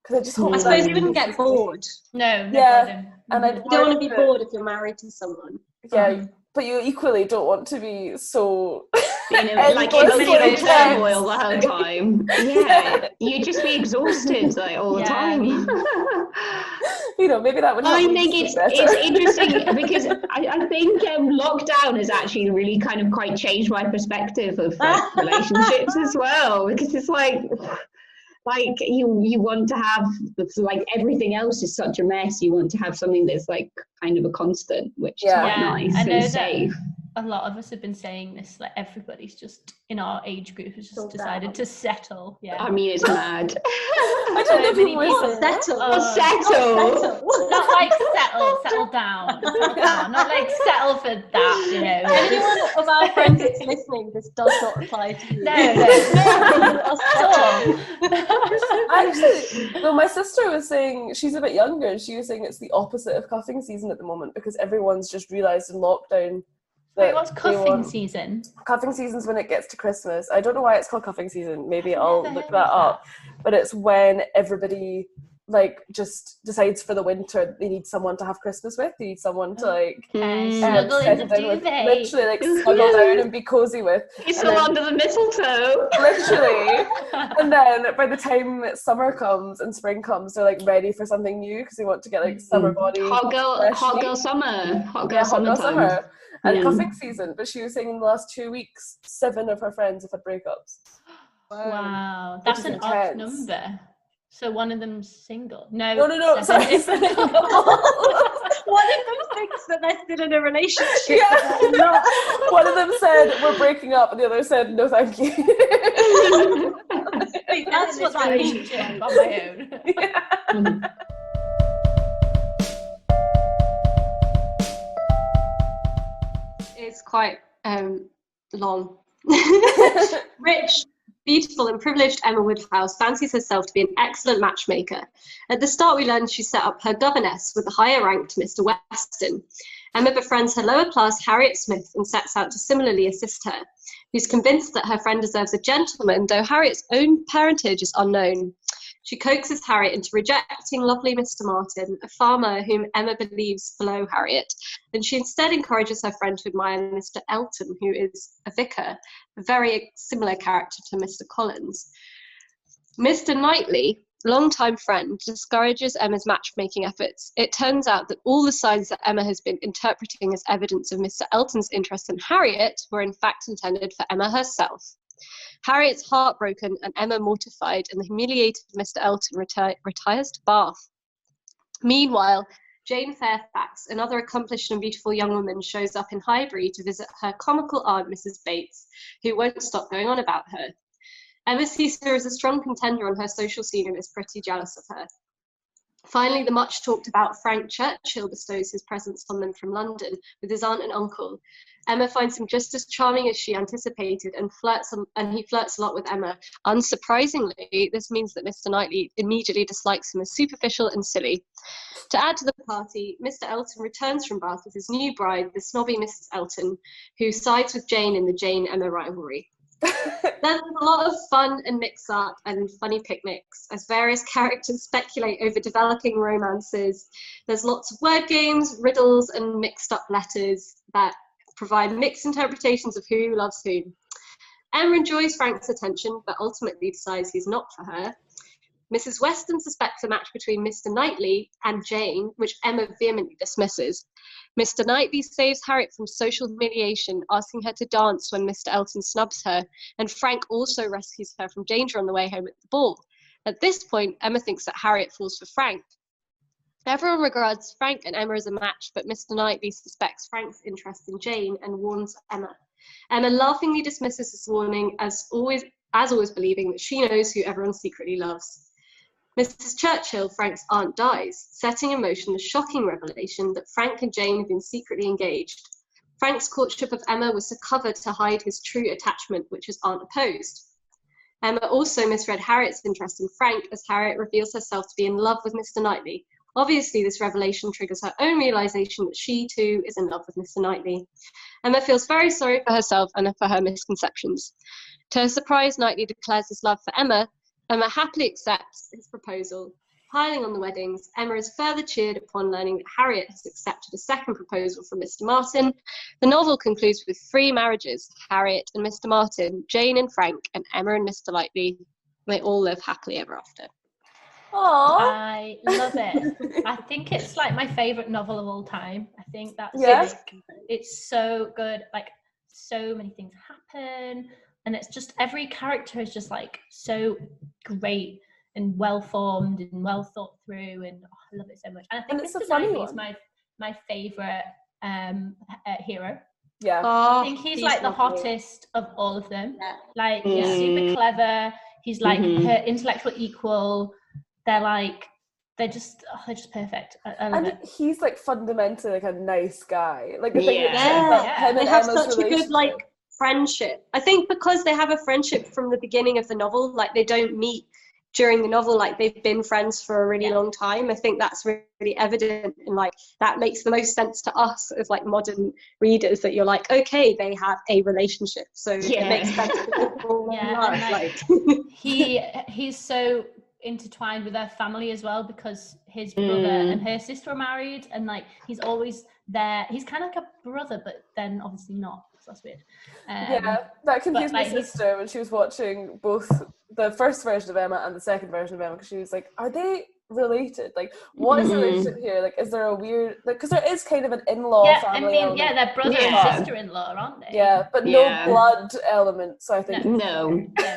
Because I suppose you wouldn't get bored. No. Yeah. And you don't want to be bored if you're married to someone. Yeah. But you equally don't want to be so like in turmoil the whole time. Yeah, you'd just be exhausted like all the time. You know, maybe that would help. I think it's interesting because I think lockdown has actually really kind of quite changed my perspective of like, relationships as well, because it's like you want to have, like, everything else is such a mess, you want to have something that's like kind of a constant, which is quite nice and safe. A lot of us have been saying this, like everybody's just in our age group has just decided to settle. I mean, it's mad. I don't know if you want settle. Not like settle down. Not like settle for that, you know. Anyone of our friends that's listening, this does not apply to you. No. Actually, no, my sister was saying, she's a bit younger, and she was saying it's the opposite of cuffing season at the moment because everyone's just realised in lockdown. Wait, what's cuffing season? Cuffing season's when it gets to Christmas. I don't know why it's called cuffing season. Maybe I'll look that up. But it's when everybody like just decides for the winter they need someone to have Christmas with. They need someone to like snuggle in the duvet. Literally like snuggle down and be cozy with. Snuggle under the mistletoe. Literally. And then by the time summer comes and spring comes, they're like ready for something new because they want to get like summer body. Hot girl summer. And cuffing season, but she was saying in the last 2 weeks, 7 of her friends have had breakups. Wow, that's an odd number. So one of them's single. No. Sorry. One of them thinks that they're still in a relationship. Yeah. One of them said we're breaking up, and the other said no, thank you. That's what that is on my own. Yeah. It's quite long. Rich, beautiful and privileged Emma Woodhouse fancies herself to be an excellent matchmaker. At the start we learned she set up her governess with the higher ranked Mr. Weston. Emma befriends her lower class Harriet Smith and sets out to similarly assist her, who's convinced that her friend deserves a gentleman, though Harriet's own parentage is unknown. She coaxes Harriet into rejecting lovely Mr. Martin, a farmer whom Emma believes below Harriet, and she instead encourages her friend to admire Mr. Elton, who is a vicar, a very similar character to Mr. Collins. Mr. Knightley, longtime friend, discourages Emma's matchmaking efforts. It turns out that all the signs that Emma has been interpreting as evidence of Mr. Elton's interest in Harriet were in fact intended for Emma herself. Harriet's heartbroken and Emma mortified, and the humiliated Mr. Elton retires to Bath. Meanwhile, Jane Fairfax, another accomplished and beautiful young woman, shows up in Highbury to visit her comical aunt, Mrs. Bates, who won't stop going on about her. Emma sees her as a strong contender on her social scene and is pretty jealous of her. Finally, the much talked about Frank Churchill bestows his presence on them from London with his aunt and uncle. Emma finds him just as charming as she anticipated and he flirts a lot with Emma. Unsurprisingly, this means that Mr. Knightley immediately dislikes him as superficial and silly. To add to the party, Mr. Elton returns from Bath with his new bride, the snobby Mrs. Elton, who sides with Jane in the Jane-Emma rivalry. There's a lot of fun and mix-up and funny picnics as various characters speculate over developing romances. There's lots of word games, riddles, and mixed-up letters that provide mixed interpretations of who loves whom. Emma enjoys Frank's attention, but ultimately decides he's not for her. Mrs. Weston suspects a match between Mr. Knightley and Jane, which Emma vehemently dismisses. Mr. Knightley saves Harriet from social humiliation, asking her to dance when Mr. Elton snubs her, and Frank also rescues her from danger on the way home at the ball. At this point, Emma thinks that Harriet falls for Frank. Everyone regards Frank and Emma as a match, but Mr. Knightley suspects Frank's interest in Jane and warns Emma. Emma laughingly dismisses this warning, as always believing that she knows who everyone secretly loves. Mrs. Churchill, Frank's aunt, dies, setting in motion the shocking revelation that Frank and Jane have been secretly engaged. Frank's courtship of Emma was a cover to hide his true attachment, which his aunt opposed. Emma also misread Harriet's interest in Frank, as Harriet reveals herself to be in love with Mr. Knightley. Obviously, this revelation triggers her own realization that she, too, is in love with Mr. Knightley. Emma feels very sorry for herself and for her misconceptions. To her surprise, Knightley declares his love for Emma. Emma happily accepts his proposal. Piling on the weddings, Emma is further cheered upon learning that Harriet has accepted a second proposal from Mr. Martin. The novel concludes with 3 marriages, Harriet and Mr. Martin, Jane and Frank, and Emma and Mr. Knightley. They all live happily ever after. Aww. I love it. I think it's like my favourite novel of all time. I think that's like, it's so good. Like, so many things happen, and it's just every character is just like so great and well formed and well thought through, and I love it so much. And I think Mr. Knightley is my favourite hero. Yeah, I think he's like the hottest of all of them. Yeah. Like he's super clever. He's like her intellectual equal. They're just perfect. I love it. He's like fundamentally like a nice guy. Like the thing they have such a good like friendship. I think because they have a friendship from the beginning of the novel, like they don't meet during the novel, like they've been friends for a really long time. I think that's really evident, and like that makes the most sense to us as like modern readers, that you're like, okay, they have a relationship, so it makes sense to people. He's so intertwined with their family as well, because his brother and her sister are married, and like he's always there. He's kind of like a brother, but then obviously not. So that's weird. That confused my sister when she was watching both the first version of Emma and the second version of Emma, because she was like, are they related? Like, what is the relationship here? Like, is there a weird, like, because there is kind of an in-law family element. They're brother and sister-in-law, aren't they? Yeah, but no blood element, so I think no,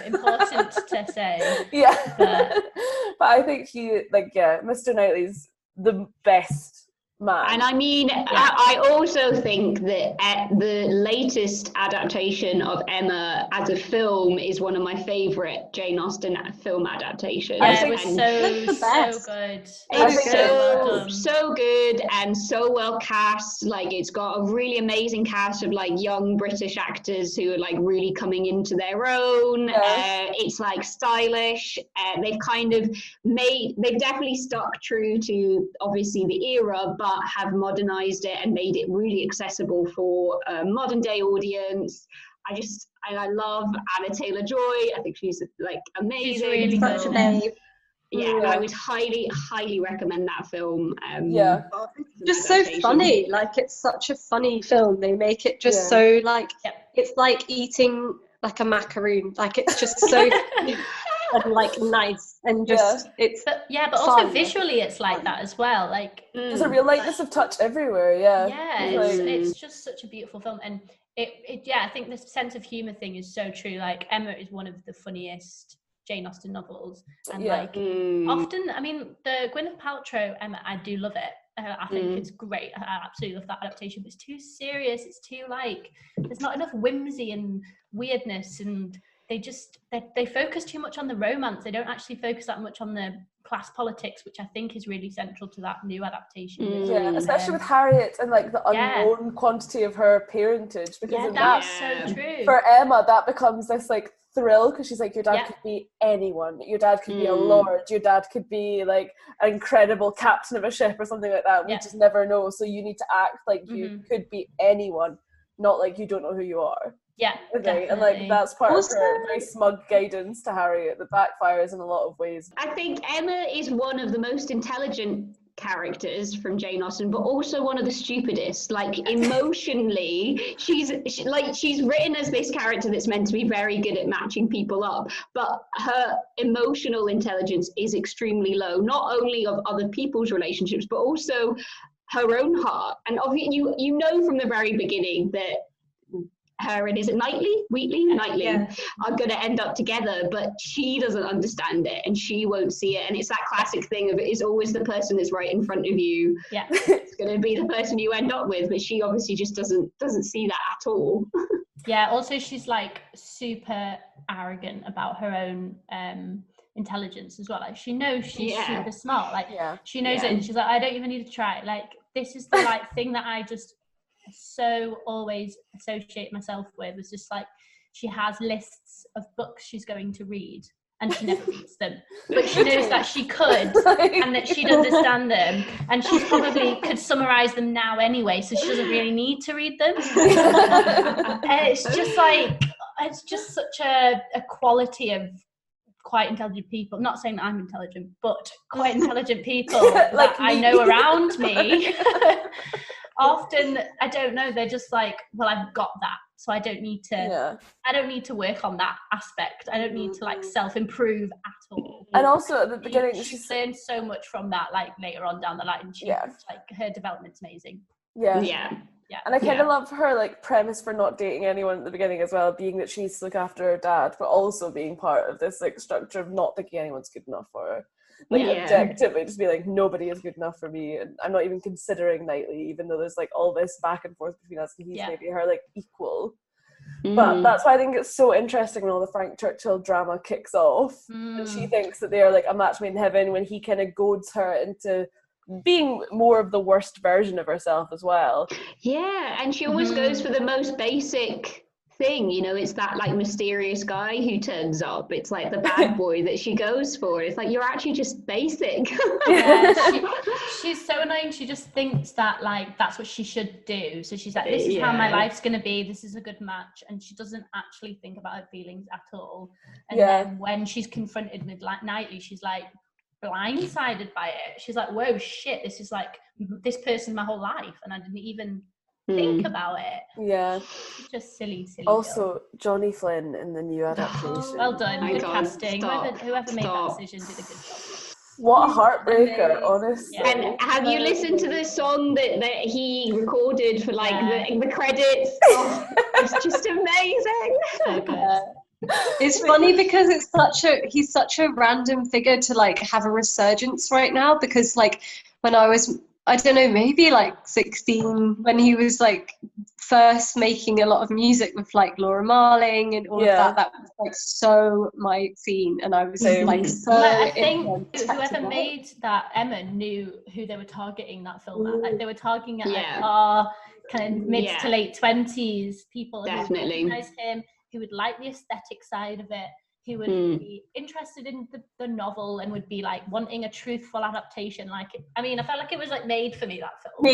important to say. But I think Mr. Knightley's the best man. And I mean, I also think that the latest adaptation of Emma as a film is one of my favourite Jane Austen film adaptations. I think it's so good. It's so good and so well cast. Like, it's got a really amazing cast of like young British actors who are like really coming into their own. It's like stylish. They've definitely stuck true to obviously the era, but have modernized it and made it really accessible for a modern day audience. I love Anna Taylor-Joy. I think she's like amazing. She's really such a babe. I would highly recommend that film. Just so funny. Like, it's such a funny film. They make it just so like it's like eating like a macaroon. Like, it's just so and like nice and just but also visually it's like that as well. Like there's a real lightness of touch everywhere. It's just such a beautiful film, and I think this sense of humor thing is so true. Like, Emma is one of the funniest Jane Austen novels, and often, I mean, the Gwyneth Paltrow Emma, I do love it. I think it's great. I absolutely love that adaptation, but it's too serious. It's too like, there's not enough whimsy and weirdness, and they focus too much on the romance. They don't actually focus that much on the class politics, which I think is really central to that new adaptation. Especially with Harriet and like the unknown quantity of her parentage, because that's so true. For Emma, that becomes this like thrill, because she's like, your dad could be anyone. Your dad could be a lord. Your dad could be like an incredible captain of a ship or something like that. We just never know. So you need to act like you could be anyone, not like you don't know who you are. And like that's part of her very smug guidance to Harriet that backfires in a lot of ways. I think Emma is one of the most intelligent characters from Jane Austen, but also one of the stupidest. Like, emotionally, she's written as this character that's meant to be very good at matching people up, but her emotional intelligence is extremely low, not only of other people's relationships, but also her own heart. And obviously, you know from the very beginning that her and Knightley are going to end up together, but she doesn't understand it and she won't see it. And it's that classic thing of, it's always the person that's right in front of you. It's going to be the person you end up with, but she obviously just doesn't see that at all. Also she's like super arrogant about her own intelligence as well. Like she knows she's super smart. Like she knows it, and she's like, I don't even need to try. Like this is the like thing that I just so always associate myself with. It's just like she has lists of books she's going to read, and she never reads them, but she knows that she could and that she'd understand them, and she probably could summarize them now anyway, so she doesn't really need to read them. And it's just such a quality of quite intelligent people. I'm not saying that I'm intelligent, but quite intelligent people that I know around me. Often, I don't know, they're just like, well, I've got that, so I don't need to work on that aspect. I don't need to like self-improve at all. And also at the beginning, she's learned so much from that, like later on down the line. Like her development's amazing. Yeah. And I kind of love her like premise for not dating anyone at the beginning as well, being that she needs to look after her dad, but also being part of this like structure of not thinking anyone's good enough for her. Like objectively just be like, nobody is good enough for me, and I'm not even considering Knightley, even though there's like all this back and forth between us, and he's maybe her like equal. But that's why I think it's so interesting when all the Frank Churchill drama kicks off, and she thinks that they're like a match made in heaven, when he kind of goads her into being more of the worst version of herself as well. Yeah, and she always goes for the most basic thing, you know, it's that like mysterious guy who turns up. It's like the bad boy that she goes for. It's like, you're actually just basic. She's so annoying. She just thinks that like that's what she should do, so she's like, this is how my life's gonna be, this is a good match, and she doesn't actually think about her feelings at all. And then when she's confronted with like Knightley, she's like blindsided by it. She's like, whoa, shit, this is like this person my whole life, and I didn't even think about it. It's just silly also girl. Johnny Flynn in the new adaptation. Well done, good casting. Whoever made that decision did a good job. What a heartbreaker, honestly. And have you listened to the song that he recorded for like the credits? It's just amazing. So good. It's funny because he's such a random figure to like have a resurgence right now, because like when I was, I don't know, maybe like 16, when he was like first making a lot of music with like Laura Marling and all of that was like so my scene, and I was like so. I think whoever made that Emma knew who they were targeting that film at. Like they were targeting at like our kind of mid to late 20s people who would recognize him, who would like the aesthetic side of it, who would be interested in the novel and would be like wanting a truthful adaptation. Like, I mean, I felt like it was like made for me, that film.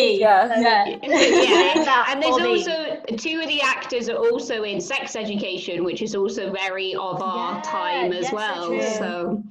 And there's also two of the actors are also in Sex Education, which is also very of our time as well. So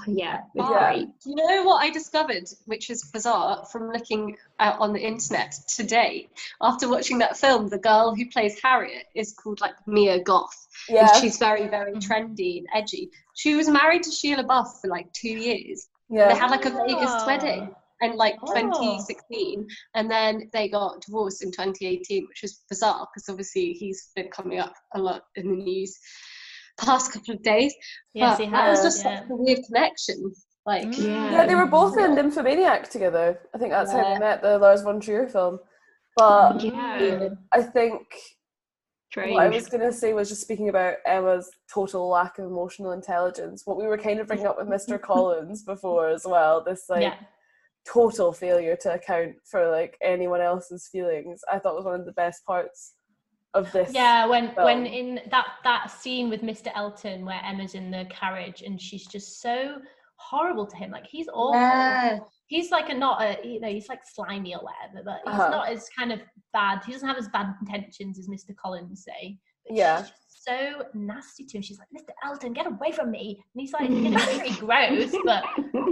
great. You know what I discovered, which is bizarre, from looking out on the internet today after watching that film? The girl who plays Harriet is called like Mia Goth. And she's very, very trendy and edgy. She was married to Sheila Buff for like 2 years. They had like a Vegas wedding in like 2016, and then they got divorced in 2018, which was bizarre because obviously he's been coming up a lot in the news past couple of days. Yes, he has. That was just such a weird connection. Like, they were both in Nymphomaniac together. I think that's how they met, the Lars von Trier film. But I think what I was going to say was just speaking about Emma's total lack of emotional intelligence. What we were kind of bringing up with Mr. Collins before as well, this like total failure to account for like anyone else's feelings, I thought was one of the best parts of this. When in that scene with Mr. Elton where Emma's in the carriage and she's just so horrible to him, like he's awful. He's like he's like slimy or whatever, but he's not as kind of bad. He doesn't have as bad intentions as Mr. Collins say. But she's just so nasty to him. She's like, Mr. Elton, get away from me. And he's like, really gross, but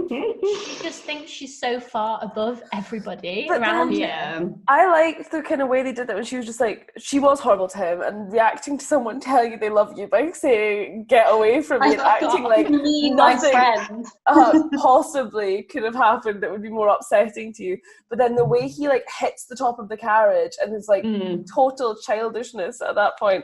she just thinks she's so far above everybody around him. I liked the kind of way they did that when she was just like, she was horrible to him and reacting to someone telling you they love you by saying, get away from me, and acting like nothing possibly could have happened that would be more upsetting to you. But then the way he like hits the top of the carriage and his like total childishness at that point.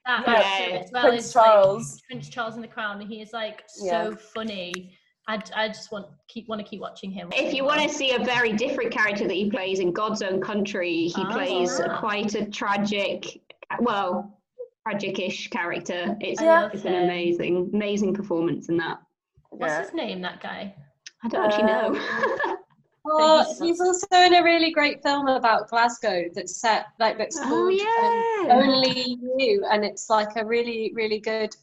As well Prince Charles. Like, Prince Charles in The Crown, he is like so funny. I just want to keep watching him. If you want to see a very different character that he plays in God's Own Country, he plays quite a tragic, tragic-ish character. It's an amazing performance in that. What's his name, that guy? I don't actually know. He's also in a really great film about Glasgow that's set, like, that's called Only You, and it's like a really, really good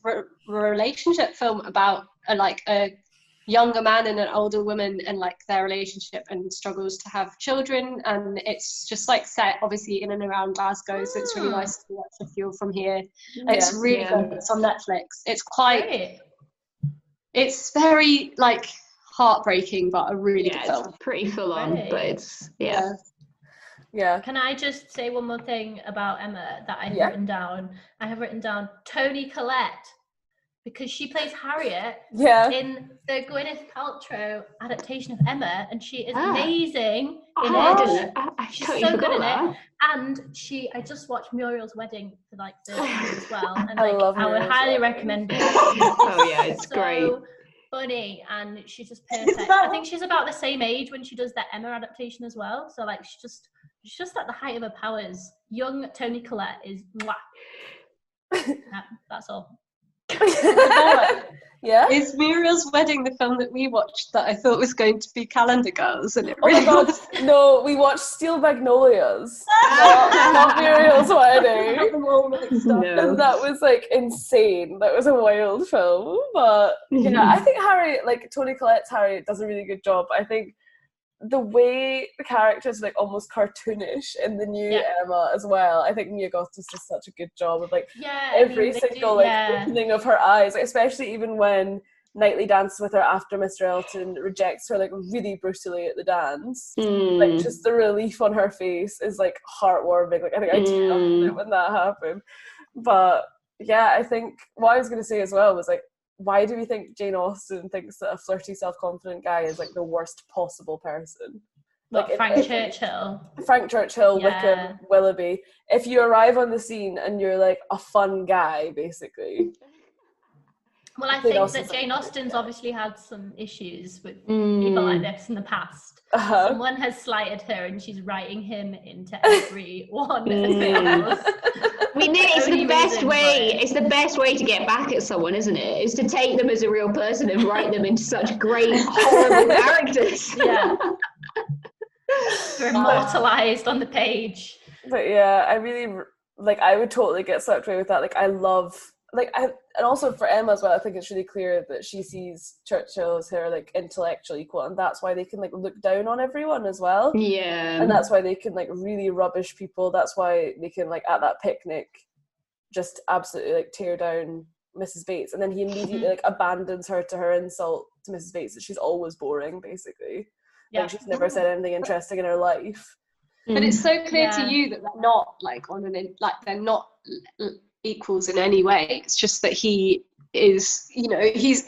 relationship film about a younger man and an older woman and like their relationship and struggles to have children, and it's just like set obviously in and around Glasgow, so it's really nice to watch if you're from here. It's really good. It's on Netflix. It's quite it's very like heartbreaking, but a really good film. It's pretty full on, but it's yeah. Can I just say one more thing about Emma that I've written down? I have written down Toni Collette, because she plays Harriet in the Gwyneth Paltrow adaptation of Emma, and she is amazing in it. She's totally so good in it. And I just watched Muriel's Wedding for like the as well, and like I would highly recommend it. It's so great. Funny, and she's just perfect. I think she's about the same age when she does that Emma adaptation as well. So like she's just at the height of her powers. Young Toni Collette is that's all. Is Muriel's Wedding the film that we watched that I thought was going to be Calendar Girls, and it really was? No, we watched Steel Magnolias, not Muriel's Wedding. And that was like insane. That was a wild film, but I think Toni Collette's Harriet does a really good job. I think the way the characters like almost cartoonish in the new Emma as well. I think Mia Goth does such a good job of like every single opening of her eyes, like, especially even when Knightley dances with her after Mr. Elton rejects her like really brutally at the dance. Like just the relief on her face is like heartwarming. Like I think I teared up when that happened. But yeah, I think what I was gonna say as well was like, why do we think Jane Austen thinks that a flirty, self-confident guy is like the worst possible person? Like Frank Churchill, Wickham, Willoughby. If you arrive on the scene and you're like a fun guy, basically. Well, I think that Jane Austen's obviously had some issues with people like this in the past. Someone has slighted her and she's writing him into every one. I mean, it's the best way. It's the best way to get back at someone, isn't it? Is to take them as a real person and write them into such great, horrible characters. Yeah, they're immortalized on the page. But yeah, I really like. I would totally get swept away with that. Like, I love. And also for Emma as well, I think it's really clear that she sees Churchill as her like intellectual equal, and that's why they can like look down on everyone as well. Yeah. And that's why they can like really rubbish people. That's why they can like at that picnic just absolutely like tear down Mrs. Bates, and then he immediately like abandons her to her insult to Mrs. Bates that she's always boring, basically. Like she's never said anything interesting in her life. But it's so clear to you that they're not like they're not equals in any way. It's just that he is, he's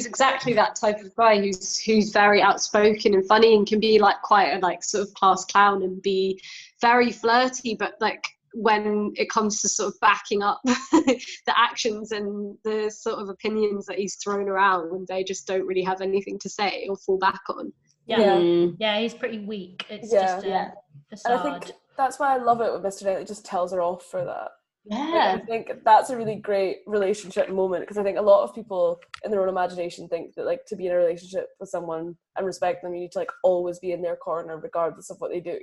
exactly that type of guy who's very outspoken and funny and can be like quite a like sort of class clown and be very flirty, but like when it comes to sort of backing up the actions and the sort of opinions that he's thrown around, when they just don't really have anything to say or fall back on. He's pretty weak. It's just a facade. And I think that's why I love it when Mr. Knightley just tells her off for that. Yeah. Like, I think that's a really great relationship moment, because I think a lot of people in their own imagination think that like to be in a relationship with someone and respect them, you need to like always be in their corner regardless of what they do.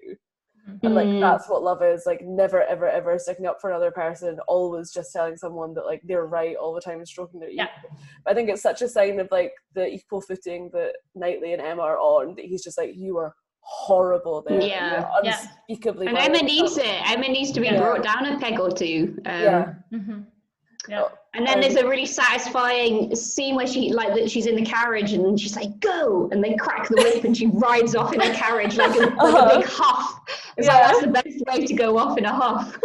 And like that's what love is, like never ever ever sticking up for another person, always just telling someone that like they're right all the time and stroking their ego. But I think it's such a sign of like the equal footing that Knightley and Emma are on, that he's just like, you are horrible there. Unspeakably. And Emma needs it. Emma needs to be brought down a peg or two. And then there's a really satisfying scene where she's in the carriage and she's like, go, and they crack the whip and she rides off in a carriage like a big huff. It's like, that's the best way to go off in a huff.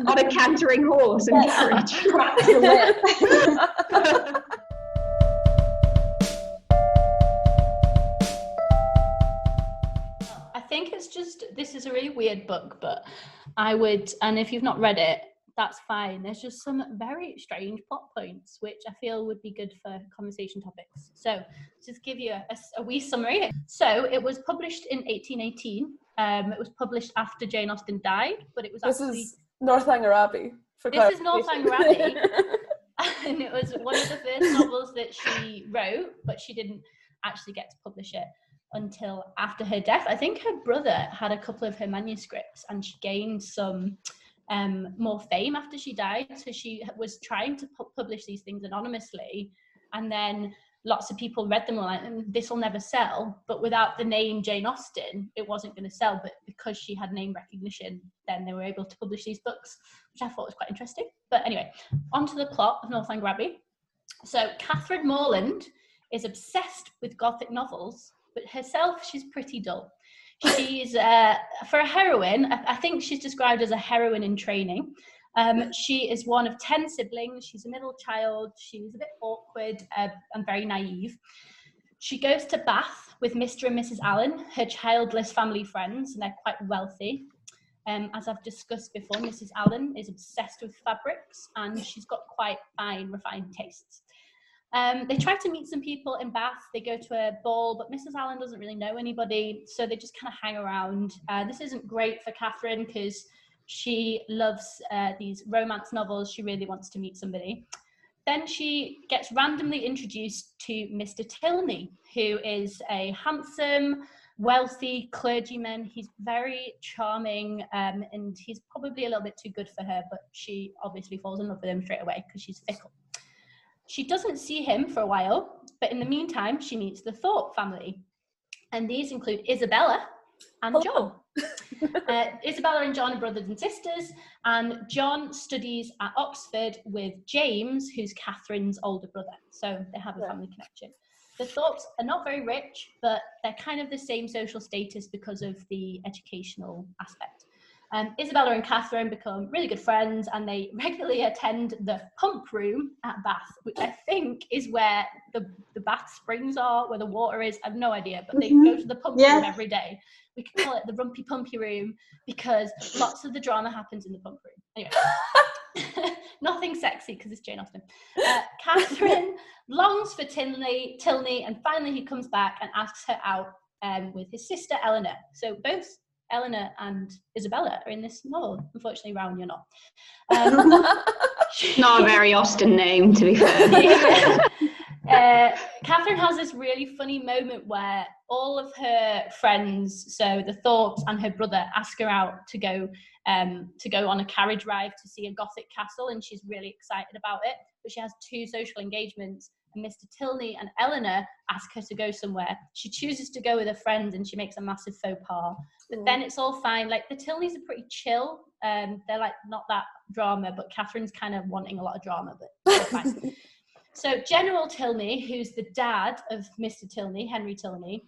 On a cantering horse and carriage. Crack the whip. I think it's just, this is a really weird book, but I would, and if you've not read it, that's fine. There's just some very strange plot points, which I feel would be good for conversation topics. So just give you a wee summary. So it was published in 1818. It was published after Jane Austen died, but it was This is Northanger Abbey. This is Northanger Abbey. and it was one of the first novels that she wrote, but she didn't actually get to publish it until after her death. I think her brother had a couple of her manuscripts, and she gained some more fame after she died. So she was trying to publish these things anonymously, and then lots of people read them all like, this will never sell. But without the name Jane Austen, it wasn't going to sell. But because she had name recognition, then they were able to publish these books, which I thought was quite interesting. But anyway, on to the plot of Northanger Abbey. So Catherine Morland is obsessed with Gothic novels, but herself, she's pretty dull. She's, for a heroine, I think she's described as a heroine in training. She is one of 10 siblings. She's a middle child. She's a bit awkward and very naive. She goes to Bath with Mr. and Mrs. Allen, her childless family friends, and they're quite wealthy. As I've discussed before, Mrs. Allen is obsessed with fabrics, and she's got quite fine, refined tastes. They try to meet some people in Bath. They go to a ball, but Mrs. Allen doesn't really know anybody, so they just kind of hang around. This isn't great for Catherine because she loves these romance novels. She really wants to meet somebody. Then she gets randomly introduced to Mr. Tilney, who is a handsome, wealthy clergyman. He's very charming, and he's probably a little bit too good for her, but she obviously falls in love with him straight away because she's fickle. She doesn't see him for a while, but in the meantime, she meets the Thorpe family. And these include Isabella and John. Isabella and John are brothers and sisters, and John studies at Oxford with James, who's Catherine's older brother. So they have a family connection. The Thorpes are not very rich, but they're kind of the same social status because of the educational aspect. Isabella and Catherine become really good friends, and they regularly attend the pump room at Bath, which I think is where the Bath springs are, where the water is. I have no idea, but they go to the pump room every day. We could call it the Rumpy Pumpy room because lots of the drama happens in the pump room. Anyway, nothing sexy because it's Jane Austen. Catherine longs for Tilney, and finally he comes back and asks her out with his sister Eleanor. So both Eleanor and Isabella are in this novel. Unfortunately, Rowan, you're not. Not a very Austen name, to be fair. Catherine has this really funny moment where all of her friends, so the Thorpes and her brother, ask her out to go on a carriage ride to see a Gothic castle, and she's really excited about it. But she has 2 social engagements, and Mr. Tilney and Eleanor ask her to go somewhere. She chooses to go with her friends, and she makes a massive faux pas. But then it's all fine. Like, the Tilneys are pretty chill. They're like not that drama, but Catherine's kind of wanting a lot of drama, but it's fine. So General Tilney, who's the dad of Mr. Tilney, Henry Tilney,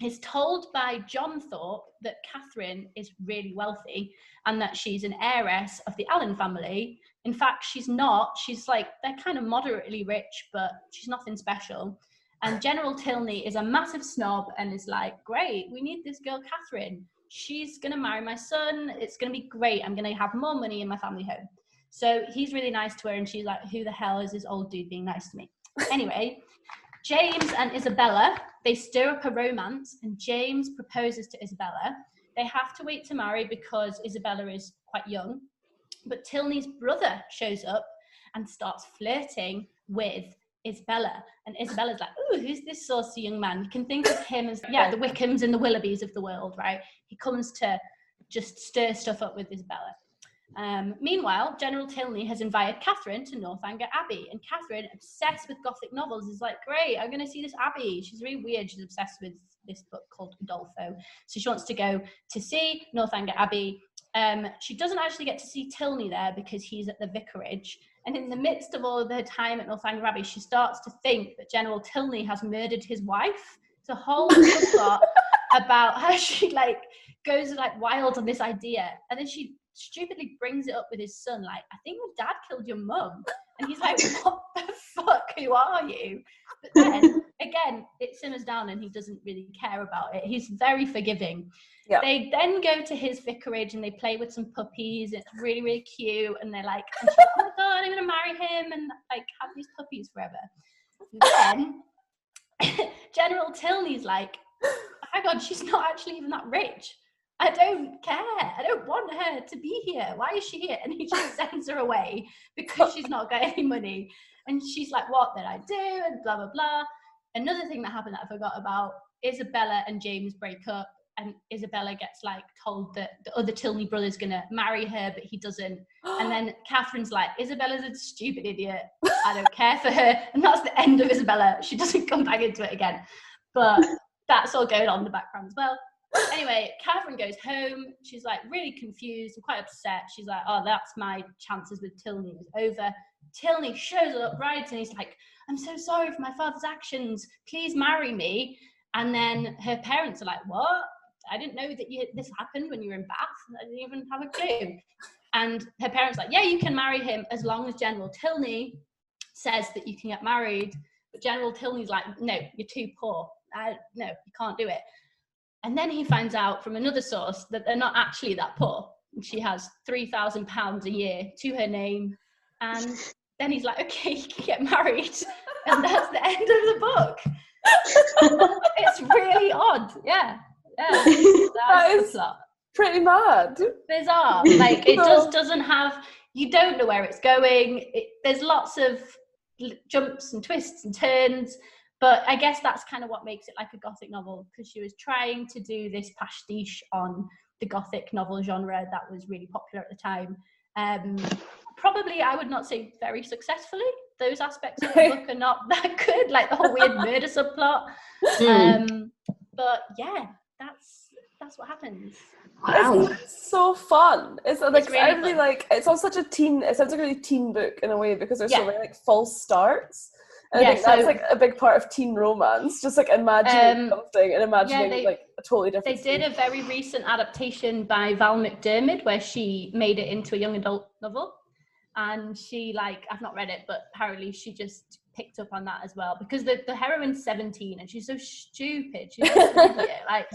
is told by John Thorpe that Catherine is really wealthy and that she's an heiress of the Allen family. In fact, she's not. She's like, they're kind of moderately rich, but she's nothing special. And General Tilney is a massive snob and is like, great, we need this girl, Catherine. She's going to marry my son. It's going to be great. I'm going to have more money in my family home. So he's really nice to her, and she's like, who the hell is this old dude being nice to me? Anyway, James and Isabella, they stir up a romance, and James proposes to Isabella. They have to wait to marry because Isabella is quite young. But Tilney's brother shows up and starts flirting with Isabella. And Isabella's like, ooh, who's this saucy young man? You can think of him as, the Wickhams and the Willoughbys of the world, right? He comes to just stir stuff up with Isabella. Meanwhile, General Tilney has invited Catherine to Northanger Abbey, and Catherine, obsessed with Gothic novels, is like, great, I'm going to see this Abbey. She's really weird. She's obsessed with this book called Udolpho. So she wants to go to see Northanger Abbey. She doesn't actually get to see Tilney there because he's at the vicarage. And in the midst of all of her time at Northanger Abbey, she starts to think that General Tilney has murdered his wife. It's a whole subplot about how she goes wild on this idea. And then she stupidly brings it up with his son, like, I think your dad killed your mum. And he's like, what the fuck, who are you? But then again, it simmers down and he doesn't really care about it. He's very forgiving. They then go to his vicarage and they play with some puppies. It's really, really cute, and they're like, and she's like, oh my god, I'm gonna marry him and have these puppies forever. And then General Tilney's like, oh my god, she's not actually even that rich. I don't care. I don't want her to be here. Why is she here? And he just sends her away because she's not got any money. And she's like, what did I do? And blah, blah, blah. Another thing that happened that I forgot about, Isabella and James break up, and Isabella gets like told that the other Tilney brother's gonna marry her, but he doesn't. And then Catherine's like, Isabella's a stupid idiot. I don't care for her. And that's the end of Isabella. She doesn't come back into it again. But that's all going on in the background as well. Anyway, Catherine goes home. She's like really confused and quite upset. She's like, oh, that's my chances with Tilney was over. Tilney shows up, rides, and he's like, I'm so sorry for my father's actions. Please marry me. And then her parents are like, what? I didn't know that this happened when you were in Bath. I didn't even have a clue. And her parents are like, yeah, you can marry him as long as General Tilney says that you can get married. But General Tilney's like, no, you're too poor. No, you can't do it. And then he finds out from another source that they're not actually that poor. She has £3,000 a year to her name. And then he's like, okay, you can get married. And that's the end of the book. It's really odd. Yeah. That is pretty mad. Bizarre. Like, it just doesn't have, you don't know where it's going. There's lots of jumps and twists and turns. But I guess that's kind of what makes it like a Gothic novel, because she was trying to do this pastiche on the Gothic novel genre that was really popular at the time. Probably, I would not say very successfully. Those aspects of the book are not that good, like the whole weird murder subplot. But yeah, that's what happens. Wow. It's so fun. It's like, really I really like, it's on such a teen, it sounds like a really teen book in a way, because there's so many like false starts. And I think that's like a big part of teen romance, just like imagining something and imagining like a totally different They did a very recent adaptation by Val McDermid where she made it into a young adult novel. And she, like, I've not read it, but apparently she just picked up on that as well, because the heroine's 17 and she's so stupid. She's just an idiot. Like,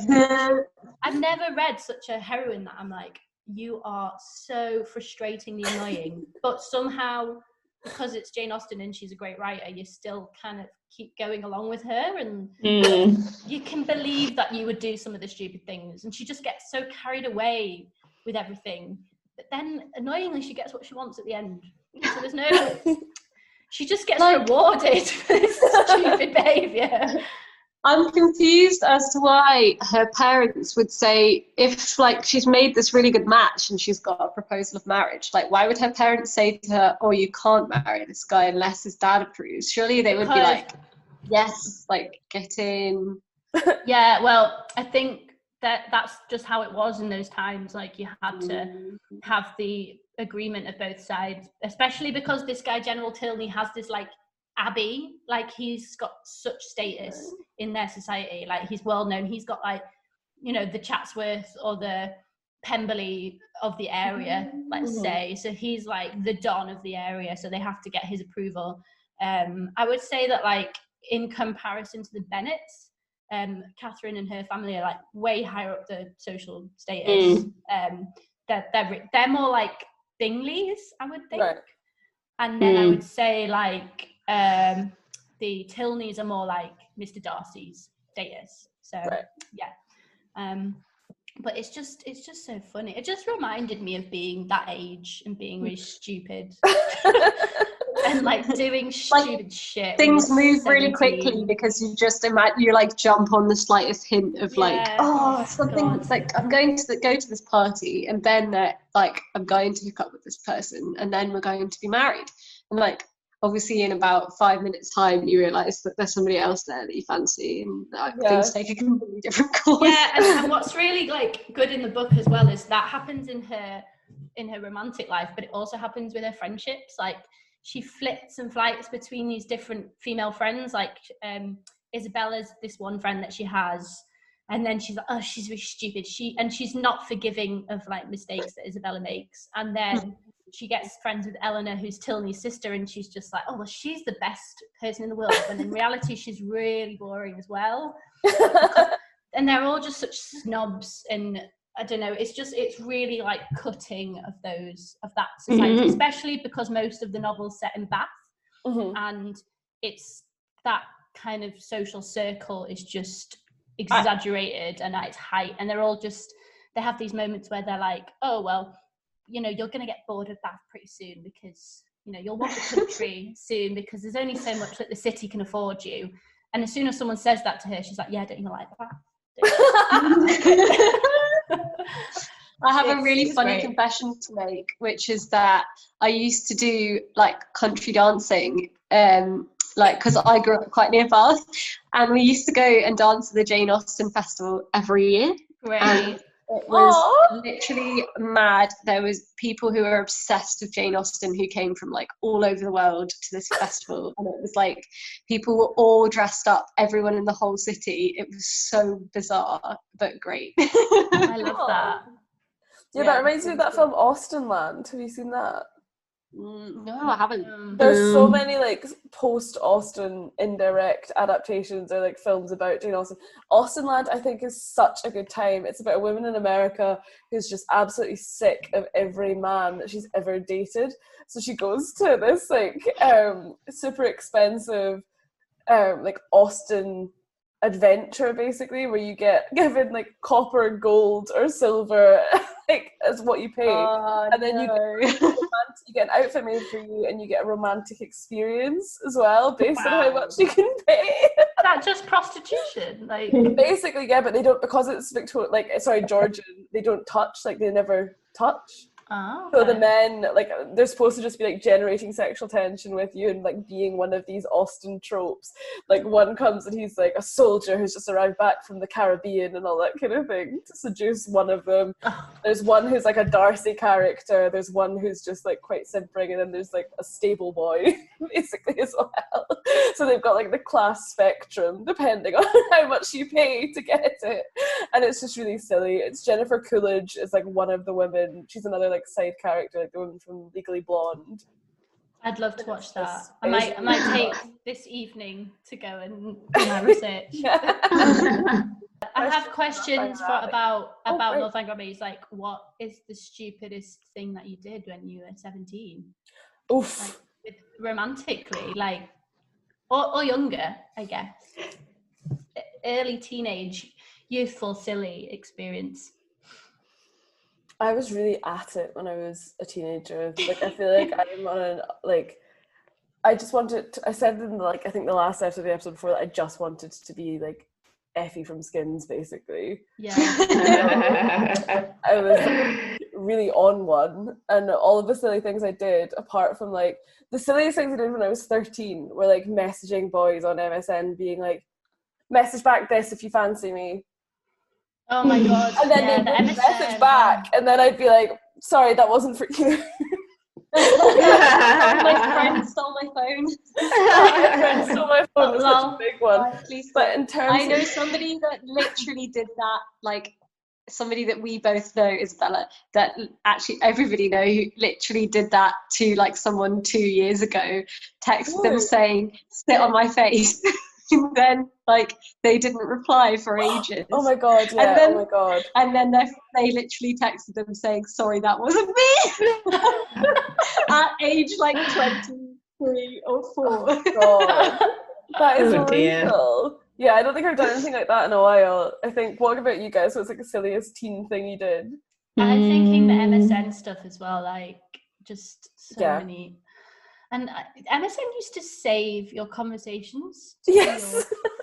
I've never read such a heroine that I'm like, you are so frustratingly annoying, but somehow, because it's Jane Austen and she's a great writer, you still kind of keep going along with her, and you can believe that you would do some of the stupid things, and she just gets so carried away with everything. But then, annoyingly, she gets what she wants at the end. So there's no... She just gets rewarded for this stupid behaviour. I'm confused as to why her parents would say, if like she's made this really good match and she's got a proposal of marriage, like why would her parents say to her, oh, you can't marry this guy unless his dad approves? Surely they would be like, yes, like get in. Yeah, well, I think that's just how it was in those times. Like, you had to have the agreement of both sides, especially because this guy General Tilney has this like abbey, like he's got such status in their society, like he's well known, he's got like, you know, the Chatsworth or the Pemberley of the area, let's say, so he's like the Don of the area, so they have to get his approval. I would say that, like, in comparison to the Bennets, Catherine and her family are like way higher up the social status. They're more like Bingleys, I would think, and then I would say like the Tilneys are more like Mr. Darcy's status. So but it's just so funny. It just reminded me of being that age and being really stupid and like doing stupid shit. Things move really quickly because you just imagine, you like jump on the slightest hint of like, something like I'm going to go to this party, and then like I'm going to hook up with this person, and then we're going to be married, and like obviously in about 5 minutes time you realise that there's somebody else there that you fancy, and things take a completely different course. And what's really like good in the book as well is that happens in her romantic life, but it also happens with her friendships. Like, she flits and flights between these different female friends. Like, Isabella's this one friend that she has, and then she's like, oh, she's really stupid. She's not forgiving of like mistakes that Isabella makes. And then she gets friends with Eleanor, who's Tilney's sister, and she's just like, oh, well, she's the best person in the world. And in reality, she's really boring as well. And they're all just such snobs, and I don't know, it's really like cutting of that society, especially because most of the novel's set in Bath, and it's that kind of social circle is just exaggerated and at its height, and they're all just they have these moments where they're like, oh, well, you know, you're going to get bored of Bath pretty soon because, you know, you'll want the country soon because there's only so much that the city can afford you. And as soon as someone says that to her, she's like, yeah, don't you like Bath? I have a really funny confession to make, which is that I used to do like country dancing, like because I grew up quite near Bath, and we used to go and dance at the Jane Austen festival every year. Great. And it was literally mad. There was people who were obsessed with Jane Austen who came from like all over the world to this festival, and it was like people were all dressed up, everyone in the whole city. It was so bizarre but great. I love that. Yeah, that reminds me of that film Austenland. Have you seen that? No, I haven't. There's so many like post-Austen indirect adaptations or like films about Jane Austen. Austenland, I think, is such a good time. It's about a woman in America who's just absolutely sick of every man that she's ever dated. So she goes to this like super expensive like Austen adventure, basically, where you get given like copper, gold, or silver like as what you pay, and then you get an outfit made for you, and you get a romantic experience as well based on how much you can pay. Is that just prostitution? Like basically, yeah, but they don't, because it's Georgian. They don't touch, like they never touch. Oh, okay. So the men, like, they're supposed to just be like generating sexual tension with you and like being one of these Austen tropes. Like one comes and he's like a soldier who's just arrived back from the Caribbean and all that kind of thing to seduce one of them. There's one who's like a Darcy character. There's one who's just like quite simpering, and then there's like a stable boy basically as well. So they've got like the class spectrum depending on how much you pay to get it, and it's just really silly. It's Jennifer Coolidge is like one of the women. She's another like side character, like the woman from Legally Blonde. I'd love to watch that. I might take this evening to go and do my research. I have questions about Northanger Abbey. It's like, what is the stupidest thing that you did when you were 17? Oof. Like, romantically, like, or younger, I guess. Early teenage, youthful, silly experience. I was really at it when I was a teenager. Like, I feel like I'm on an, like, I just wanted to, I said in like, I think the last episode of the episode before that I just wanted to be like Effie from Skins, basically. Yeah. I was like, really on one, and all of the silly things I did, apart from like, the silliest things I did when I was 13 were like messaging boys on MSN being like, message back this if you fancy me. Oh my god. And then they would message back, and then I'd be like, sorry, that wasn't for you. My friend stole my phone. My friend stole my phone. It was such a big one. But in terms I know somebody that literally did that, like somebody that we both know, Isabella, that actually everybody know, who literally did that to like someone 2 years ago, texted them saying, sit on my face. And then like they didn't reply for ages. Oh my god, yeah. And then, oh my god. And then they literally texted them saying, sorry, that wasn't me. At age like 23 or 4. Oh god. That is real. Yeah, I don't think I've done anything like that in a while. I think, what about you guys? What's like the silliest teen thing you did? I'm thinking the MSN stuff as well, like just so many. And MSN used to save your conversations to your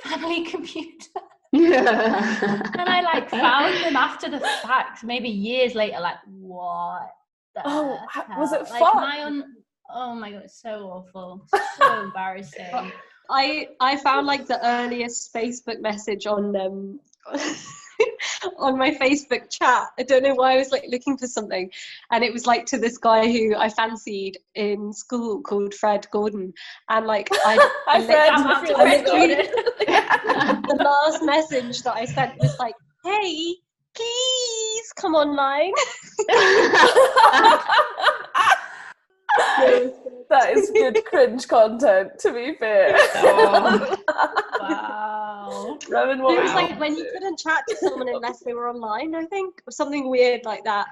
family computer. And I like found them after the fact, maybe years later, like, what the hell? Was it like fun? Oh my god, it's so awful. So embarrassing. I found like the earliest Facebook message on on my Facebook chat. I don't know why I was like looking for something, and it was like to this guy who I fancied in school called Fred Gordon, and like the last message that I sent was like, hey, please come online. That is good cringe content, to be fair. Wow. Robin, it was like when you couldn't chat to someone unless they were online, I think, or something weird like that.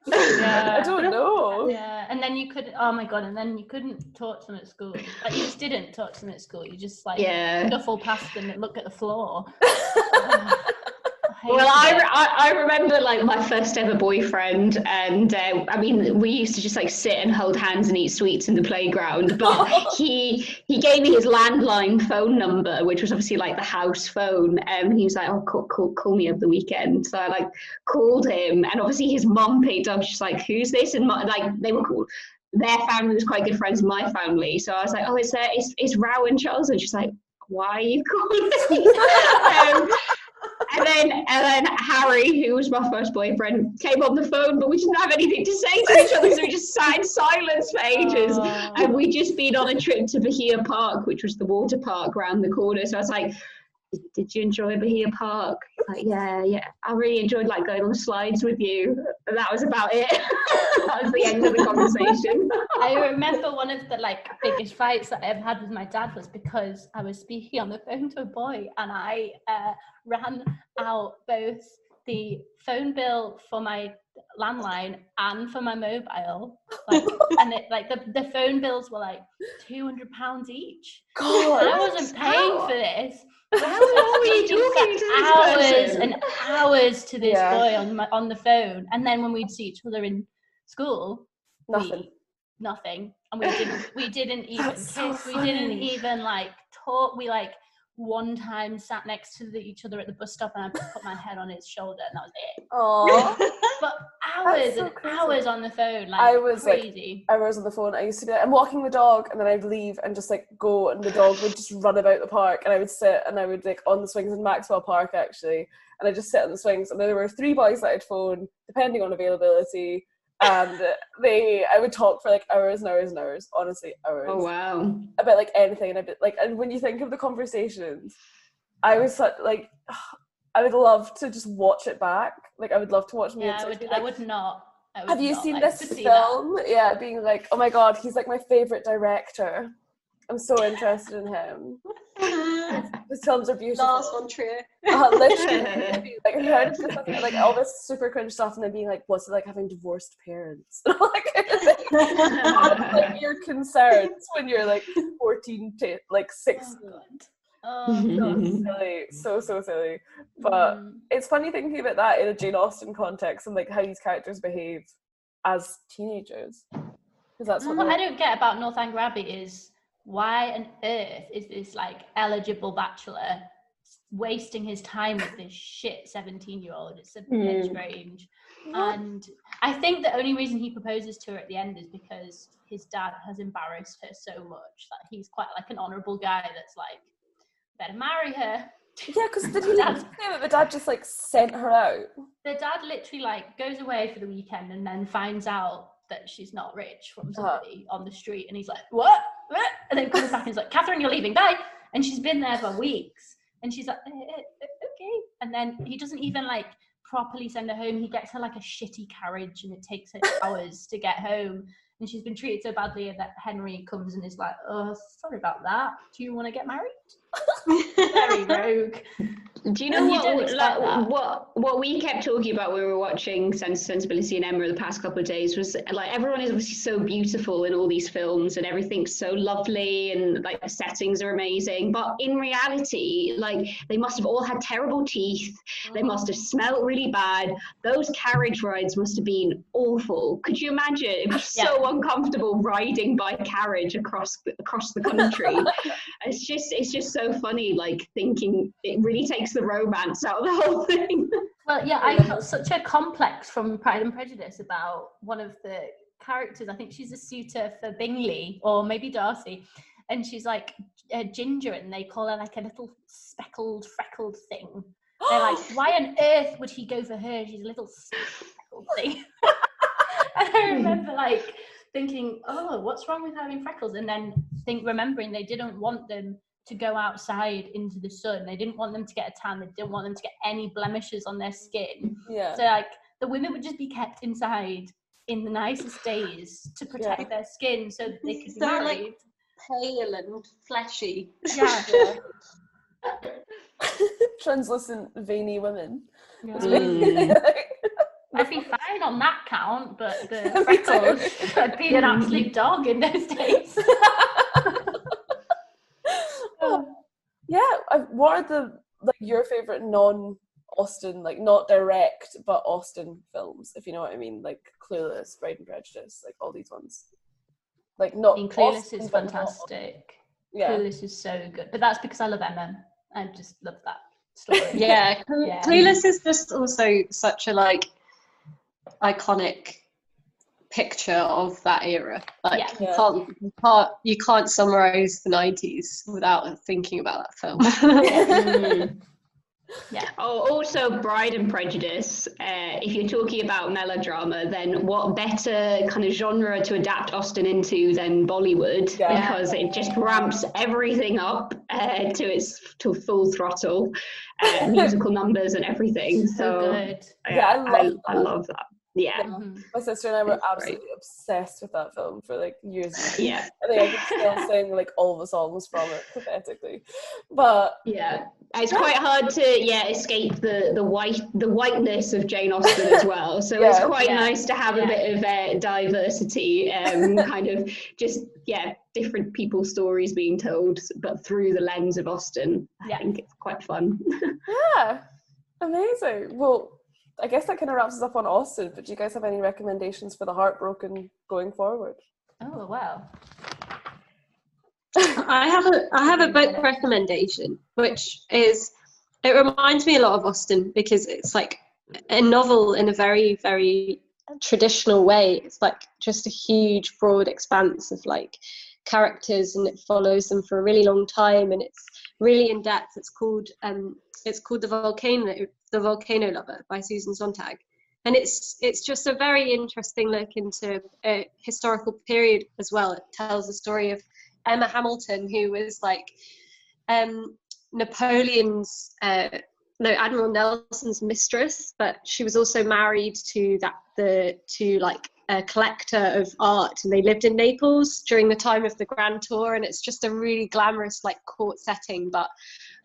Yeah. I don't know. Yeah, and then you couldn't. Oh my god! And then you couldn't talk to them at school. Like you just didn't talk to them at school. You just like shuffle past them and look at the floor. I Well, I remember like my first ever boyfriend, and I mean, we used to just like sit and hold hands and eat sweets in the playground. But he gave me his landline phone number, which was obviously like the house phone. And he was like, "Oh, call me over the weekend." So I like called him, and obviously his mum picked up. She's like, "Who's this?" And like they were cool. Their family was quite good friends with my family, so I was like, "Oh, it's Rowan Charleson." She's like, "Why are you calling me?" And then Harry, who was my first boyfriend, came on the phone, but we didn't have anything to say to each other, so we just sat in silence for ages. And we'd just been on a trip to Bahia Park, which was the water park around the corner. So I was like, "Did you enjoy Bahia Park?" Like, yeah. I really enjoyed like going on the slides with you. And that was about it. That was the end of the conversation. I remember one of the like biggest fights that I ever had with my dad was because I was speaking on the phone to a boy, and I ran out both the phone bill for my landline and for my mobile, like, and it like the phone bills were like £200 each. God, I wasn't paying for this. How long were you talking to this hours and hours to this boy on the phone, and then when we'd see each other in school, nothing, and we didn't even kiss. So we didn't even like talk. We like one time sat next to each other at the bus stop, and I put my head on his shoulder, and that was it. Oh, but hours and hours on the phone, like I was crazy. Like, hours on the phone. I used to be like, I'm walking the dog, and then I'd leave and just like go, and the dog would just run about the park, and I would sit and I would like on the swings in Maxwell Park actually, and I just sit on the swings, and there were 3 boys that I'd phone depending on availability. And I would talk for like hours and hours and hours, honestly, hours. Oh wow! About like anything, and a bit like, and when you think of the conversations, I was such like, I would love to just watch it back. Like I would love to watch me. Yeah, I would not. Have you seen this film? Yeah, being like, oh my god, he's like my favorite director. I'm so interested in him. His films are beautiful. Lars von Trier. Literally, like heard of this, like all this super cringe stuff, and then being like, what's it like having divorced parents? Like your concerns when you're like 14 to like 16. So silly. But it's funny thinking about that in a Jane Austen context and like how these characters behave as teenagers. Because that's what I don't get about Northanger Abbey is, why on earth is this like eligible bachelor wasting his time with this shit 17-year-old? It's a bit strange. And I think the only reason he proposes to her at the end is because his dad has embarrassed her so much that he's quite like an honourable guy that's like, better marry her. Yeah, because did he say that the dad just like sent her out? The dad literally like goes away for the weekend and then finds out that she's not rich from somebody on the street, and he's like, what? And then comes back and he's like, Catherine, you're leaving, bye. And she's been there for weeks, and she's like, okay. And then he doesn't even like properly send her home. He gets her like a shitty carriage, and it takes her hours to get home, and she's been treated so badly that Henry comes and is like, oh, sorry about that, do you want to get married? Very rogue. Do you know what we kept talking about when we were watching Sensibility and Emma the past couple of days was like, everyone is obviously so beautiful in all these films and everything's so lovely and like the settings are amazing, but in reality, like, they must have all had terrible teeth, they must have smelled really bad, those carriage rides must have been awful. Could you imagine? It was so uncomfortable riding by carriage across the country. It's just so funny, like, thinking it really takes the romance out of the whole thing. Well, yeah, I got such a complex from Pride and Prejudice about one of the characters. I think she's a suitor for Bingley or maybe Darcy, and she's like ginger, and they call her like a little speckled, freckled thing. They're like, why on earth would he go for her? She's a little speckled thing. And I remember like thinking, oh, what's wrong with having freckles? And then remembering they didn't want them to go outside into the sun. They didn't want them to get a tan. They didn't want them to get any blemishes on their skin. Yeah. So like the women would just be kept inside in the nicest days to protect their skin so that they could be married. Like pale and fleshy. Yeah. Translucent, veiny women. Yeah. I'd be fine on that count, but the freckles, I'd be an absolute dog in those days. Yeah, what are your favorite non Austen, like not direct but Austen films, if you know what I mean, like Clueless, Pride and Prejudice, like all these ones. Like not. Clueless Austen, is fantastic. Yeah. Clueless is so good, but that's because I love Emma. I just love that story. Yeah, Clueless is just also such a like iconic picture of that era. Like you can't summarize the 90s without thinking about that film. Yeah. Oh, also Bride and Prejudice. If you're talking about melodrama, then what better kind of genre to adapt Austen into than Bollywood? Yeah. Because it just ramps everything up to full throttle, musical numbers and everything. So good. I love that. Yeah. Mm-hmm. My sister and I were absolutely obsessed with that film for like years. Yeah. I think I can still sing like all the songs from it pathetically. But yeah, it's quite hard to escape the whiteness of Jane Austen as well. So it's quite nice to have a bit of diversity, kind of just different people's stories being told, but through the lens of Austen. I think it's quite fun. Yeah, amazing. Well, I guess that kind of wraps us up on Austen, but do you guys have any recommendations for the heartbroken going forward? Oh, wow. I have a book recommendation, which is, it reminds me a lot of Austen because it's like a novel in a very, very traditional way. It's like just a huge, broad expanse of like characters, and it follows them for a really long time, and it's really in depth. It's called The Volcano Lover by Susan Sontag, and it's just a very interesting look into a historical period as well. It tells the story of Emma Hamilton, who was like Admiral Nelson's mistress, but she was also married to a collector of art, and they lived in Naples during the time of the Grand Tour, and it's just a really glamorous like court setting, but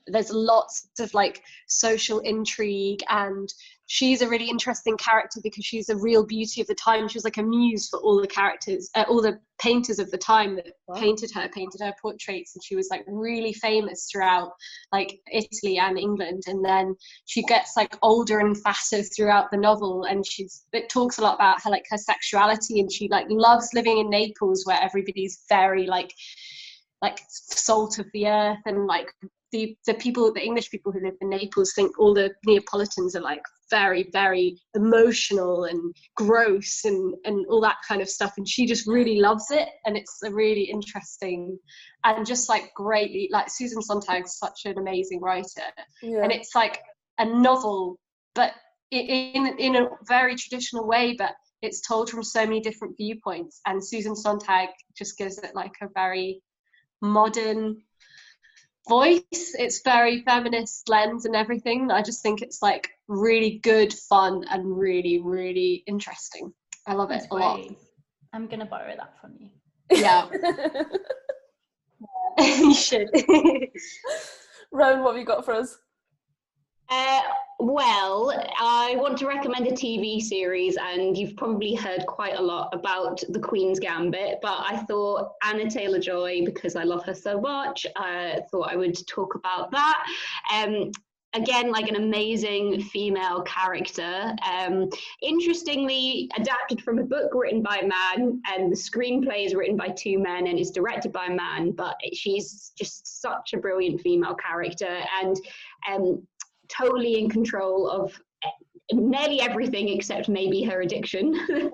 there's lots of like social intrigue, and she's a really interesting character because she's a real beauty of the time. She was like a muse for all the characters, all the painters of the time that painted her portraits, and she was like really famous throughout like Italy and England. And then she gets like older and fatter throughout the novel, and it talks a lot about her sexuality, and she like loves living in Naples where everybody's very like salt of the earth, and like the English people who live in Naples think all the Neapolitans are like very, very emotional and gross and all that kind of stuff, and she just really loves it. And it's a really interesting and just like greatly, like Susan Sontag's such an amazing writer, and it's like a novel but in a very traditional way, but it's told from so many different viewpoints, and Susan Sontag just gives it like a very modern voice. It's very feminist lens and everything. I just think it's like really good fun and really, really interesting. I love it a lot. I'm gonna borrow that from you. Yeah. You should. Rowan, what have you got for us? Well, I want to recommend a TV series, and you've probably heard quite a lot about The Queen's Gambit, but I thought Anna Taylor-Joy, because I love her so much, I thought I would talk about that. Again, like an amazing female character. Interestingly, adapted from a book written by a man, and the screenplay is written by two men and is directed by a man, but she's just such a brilliant female character, and totally in control of nearly everything except maybe her addiction. And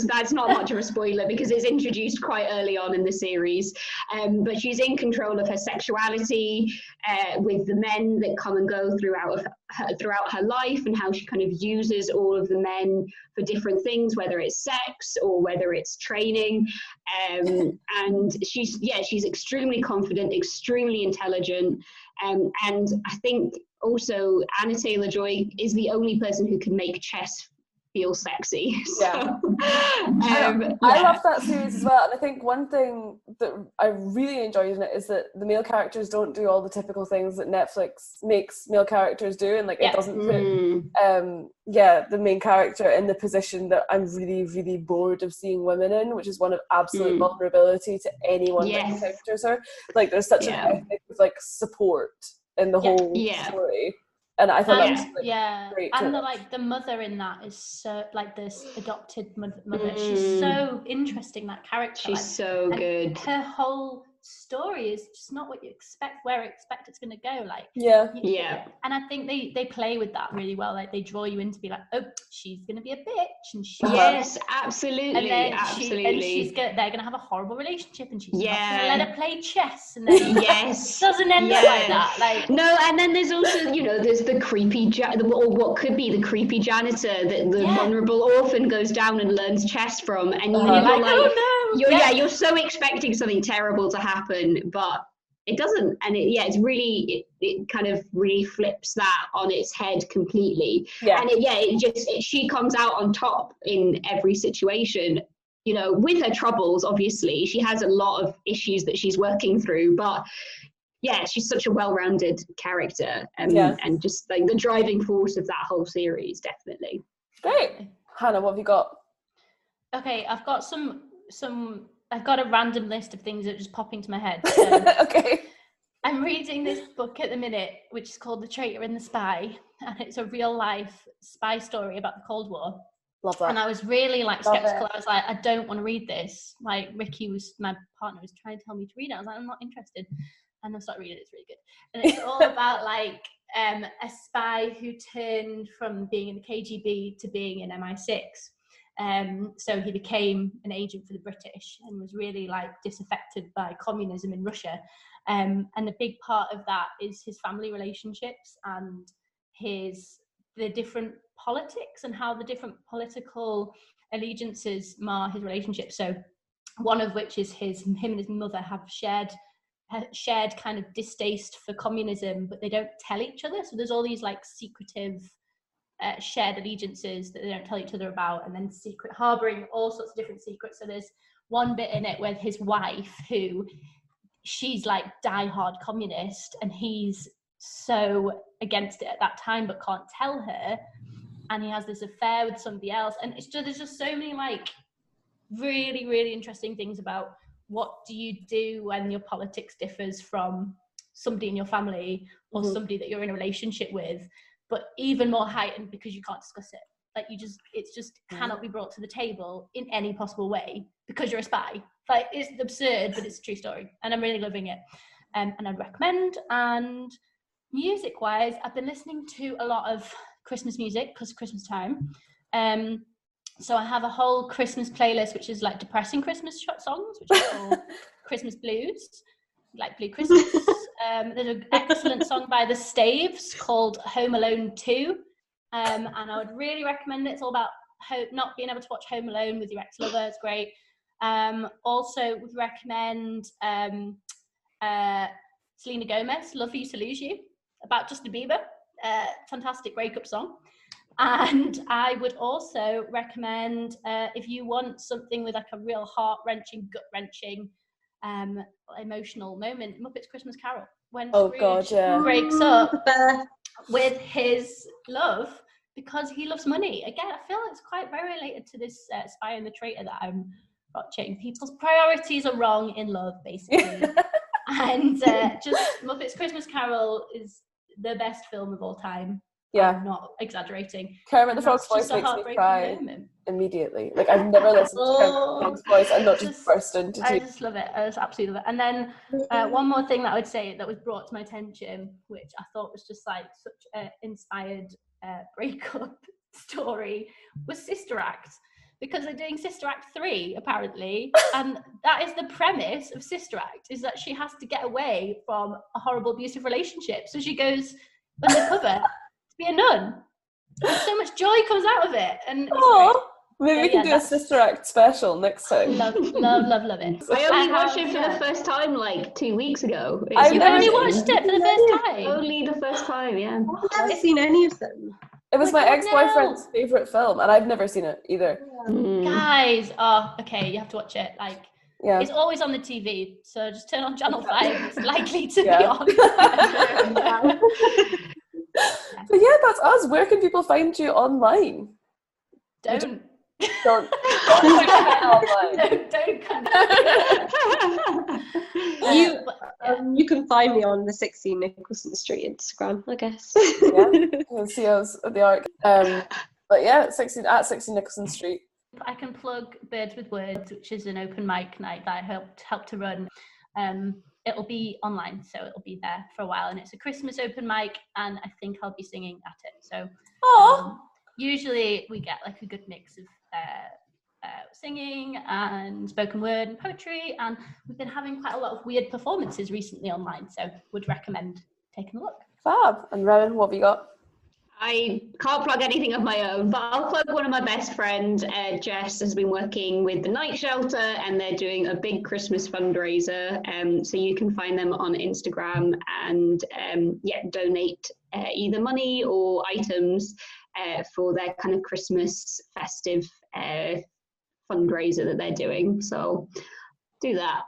that's not much of a spoiler because it's introduced quite early on in the series, but she's in control of her sexuality, with the men that come and go throughout her life, and how she kind of uses all of the men for different things, whether it's sex or whether it's training, and she's extremely confident, extremely intelligent, and I think also Anna Taylor-Joy is the only person who can make chess feel sexy. So, I love that series as well, and I think one thing that I really enjoyed in it is that the male characters don't do all the typical things that Netflix makes male characters do, and like it doesn't put the main character in the position that I'm really, really bored of seeing women in, which is one of absolute vulnerability to anyone that encounters her. Like there's such an ethic of like support in the whole story. And I thought that was great. And the mother in that is so, like, this adopted mother. She's so interesting, that character. She's so good. Her whole story is just not what you expect, where you expect it's going to go. Like, and I think they play with that really well. Like, they draw you in to be like, oh, she's going to be a bitch, and yes, absolutely, and then absolutely, they're going to have a horrible relationship, and she's not going to let her play chess, and then it doesn't end up like that. Like, no, and then there's also, you know, there's the creepy or what could be the creepy janitor that the vulnerable orphan goes down and learns chess from, and you're like, oh no, you're so expecting something terrible to happen, but it doesn't, and it's really, it kind of really flips that on its head completely. And she comes out on top in every situation, you know, with her troubles. Obviously she has a lot of issues that she's working through, but she's such a well-rounded character, and just like the driving force of that whole series, definitely. Great. Hannah, what have you got? Okay, I've got I've got a random list of things that just pop into my head. So okay. I'm reading this book at the minute, which is called The Traitor and the Spy, and it's a real life spy story about the Cold War. Love that. And I was really skeptical. I was like, I don't want to read this. Like, my partner was trying to tell me to read it. I was like, I'm not interested. And I started reading it. It's really good. And it's all about a spy who turned from being in the KGB to being in MI6. So he became an agent for the British and was really disaffected by communism in Russia. And a big part of that is his family relationships and the different politics and how the different political allegiances mar his relationships. So one of which is him and his mother have shared kind of distaste for communism, but they don't tell each other. So there's all these secretive shared allegiances that they don't tell each other about, and then secret harboring all sorts of different secrets. So there's one bit in it with his wife, who she's diehard communist, and he's so against it at that time but can't tell her, and he has this affair with somebody else, and there's just so many really, really interesting things about what do you do when your politics differs from somebody in your family or somebody that you're in a relationship with, but even more heightened because you can't discuss it. It just cannot be brought to the table in any possible way because you're a spy. It's absurd, but it's a true story, and I'm really loving it. And I'd recommend. And music-wise, I've been listening to a lot of Christmas music because Christmas time. So I have a whole Christmas playlist, which is depressing Christmas songs, which is called Christmas Blues, Blue Christmas. There's an excellent song by the Staves called Home Alone 2. And I would really recommend it. It's all about not being able to watch Home Alone with your ex-lover. It's great. Also would recommend Selena Gomez, Love You to Lose You, about Justin Bieber. Fantastic breakup song. And I would also recommend, if you want something with a real heart-wrenching, gut-wrenching, emotional moment, Muppets Christmas Carol, when Scrooge breaks up with his love because he loves money. Again, I feel it's quite very related to this Spy and the Traitor that I'm watching. People's priorities are wrong in love, basically. And just Muppets Christmas Carol is the best film of all time. Yeah, I'm not exaggerating. Kermit the Frog's voice makes me cry immediately. I've never listened to Kermit the Frog's voice and not just burst into tears. I just love it. I just absolutely love it. And then one more thing that I would say that was brought to my attention, which I thought was just such an inspired breakup story, was Sister Act. Because they're doing Sister Act 3, apparently. And that is the premise of Sister Act, is that she has to get away from a horrible abusive relationship. So she goes undercover to be a nun. And so much joy comes out of it. And maybe we can do a Sister Act special next time. Love it. I only watched it for the first time 2 weeks ago. You've only watched it for the first time? Only the first time, yeah. I haven't seen any of them. It was my ex-boyfriend's favourite film, and I've never seen it either. Guys, okay, you have to watch it. It's always on the TV, so just turn on Channel 5. It's likely to be on. So yeah, that's us. Where can people find you online? Don't. Don't put your head online. Don't come. You can find me on the 16 Nicholson Street Instagram, I guess. Yeah, you can see us at the Arc. But yeah, 16 Nicholson Street. I can plug Birds with Words, which is an open mic night that I helped to run. It'll be online, so it'll be there for a while, and it's a Christmas open mic, and I think I'll be singing at it. So usually we get like a good mix of singing and spoken word and poetry, and we've been having quite a lot of weird performances recently online, so would recommend taking a look. Fab. And Rowan, what have you got? I can't plug anything of my own, but I'll plug one of my best friends. Jess has been working with the Night Shelter, and they're doing a big Christmas fundraiser. So you can find them on Instagram and donate either money or items for their kind of Christmas festive fundraiser that they're doing. So do that.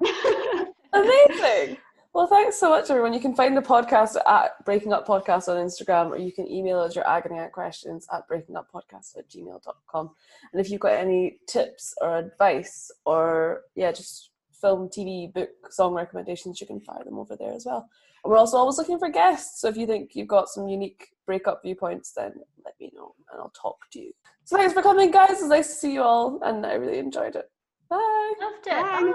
Amazing. Well, thanks so much, everyone. You can find the podcast at Breaking Up Podcast on Instagram, or you can email us your agony aunt questions at breakinguppodcast@gmail.com. And if you've got any tips or advice or, just film, TV, book, song recommendations, you can fire them over there as well. And we're also always looking for guests, so if you think you've got some unique breakup viewpoints, then let me know and I'll talk to you. So thanks for coming, guys. It's nice to see you all, and I really enjoyed it. Bye. Loved it. Bye.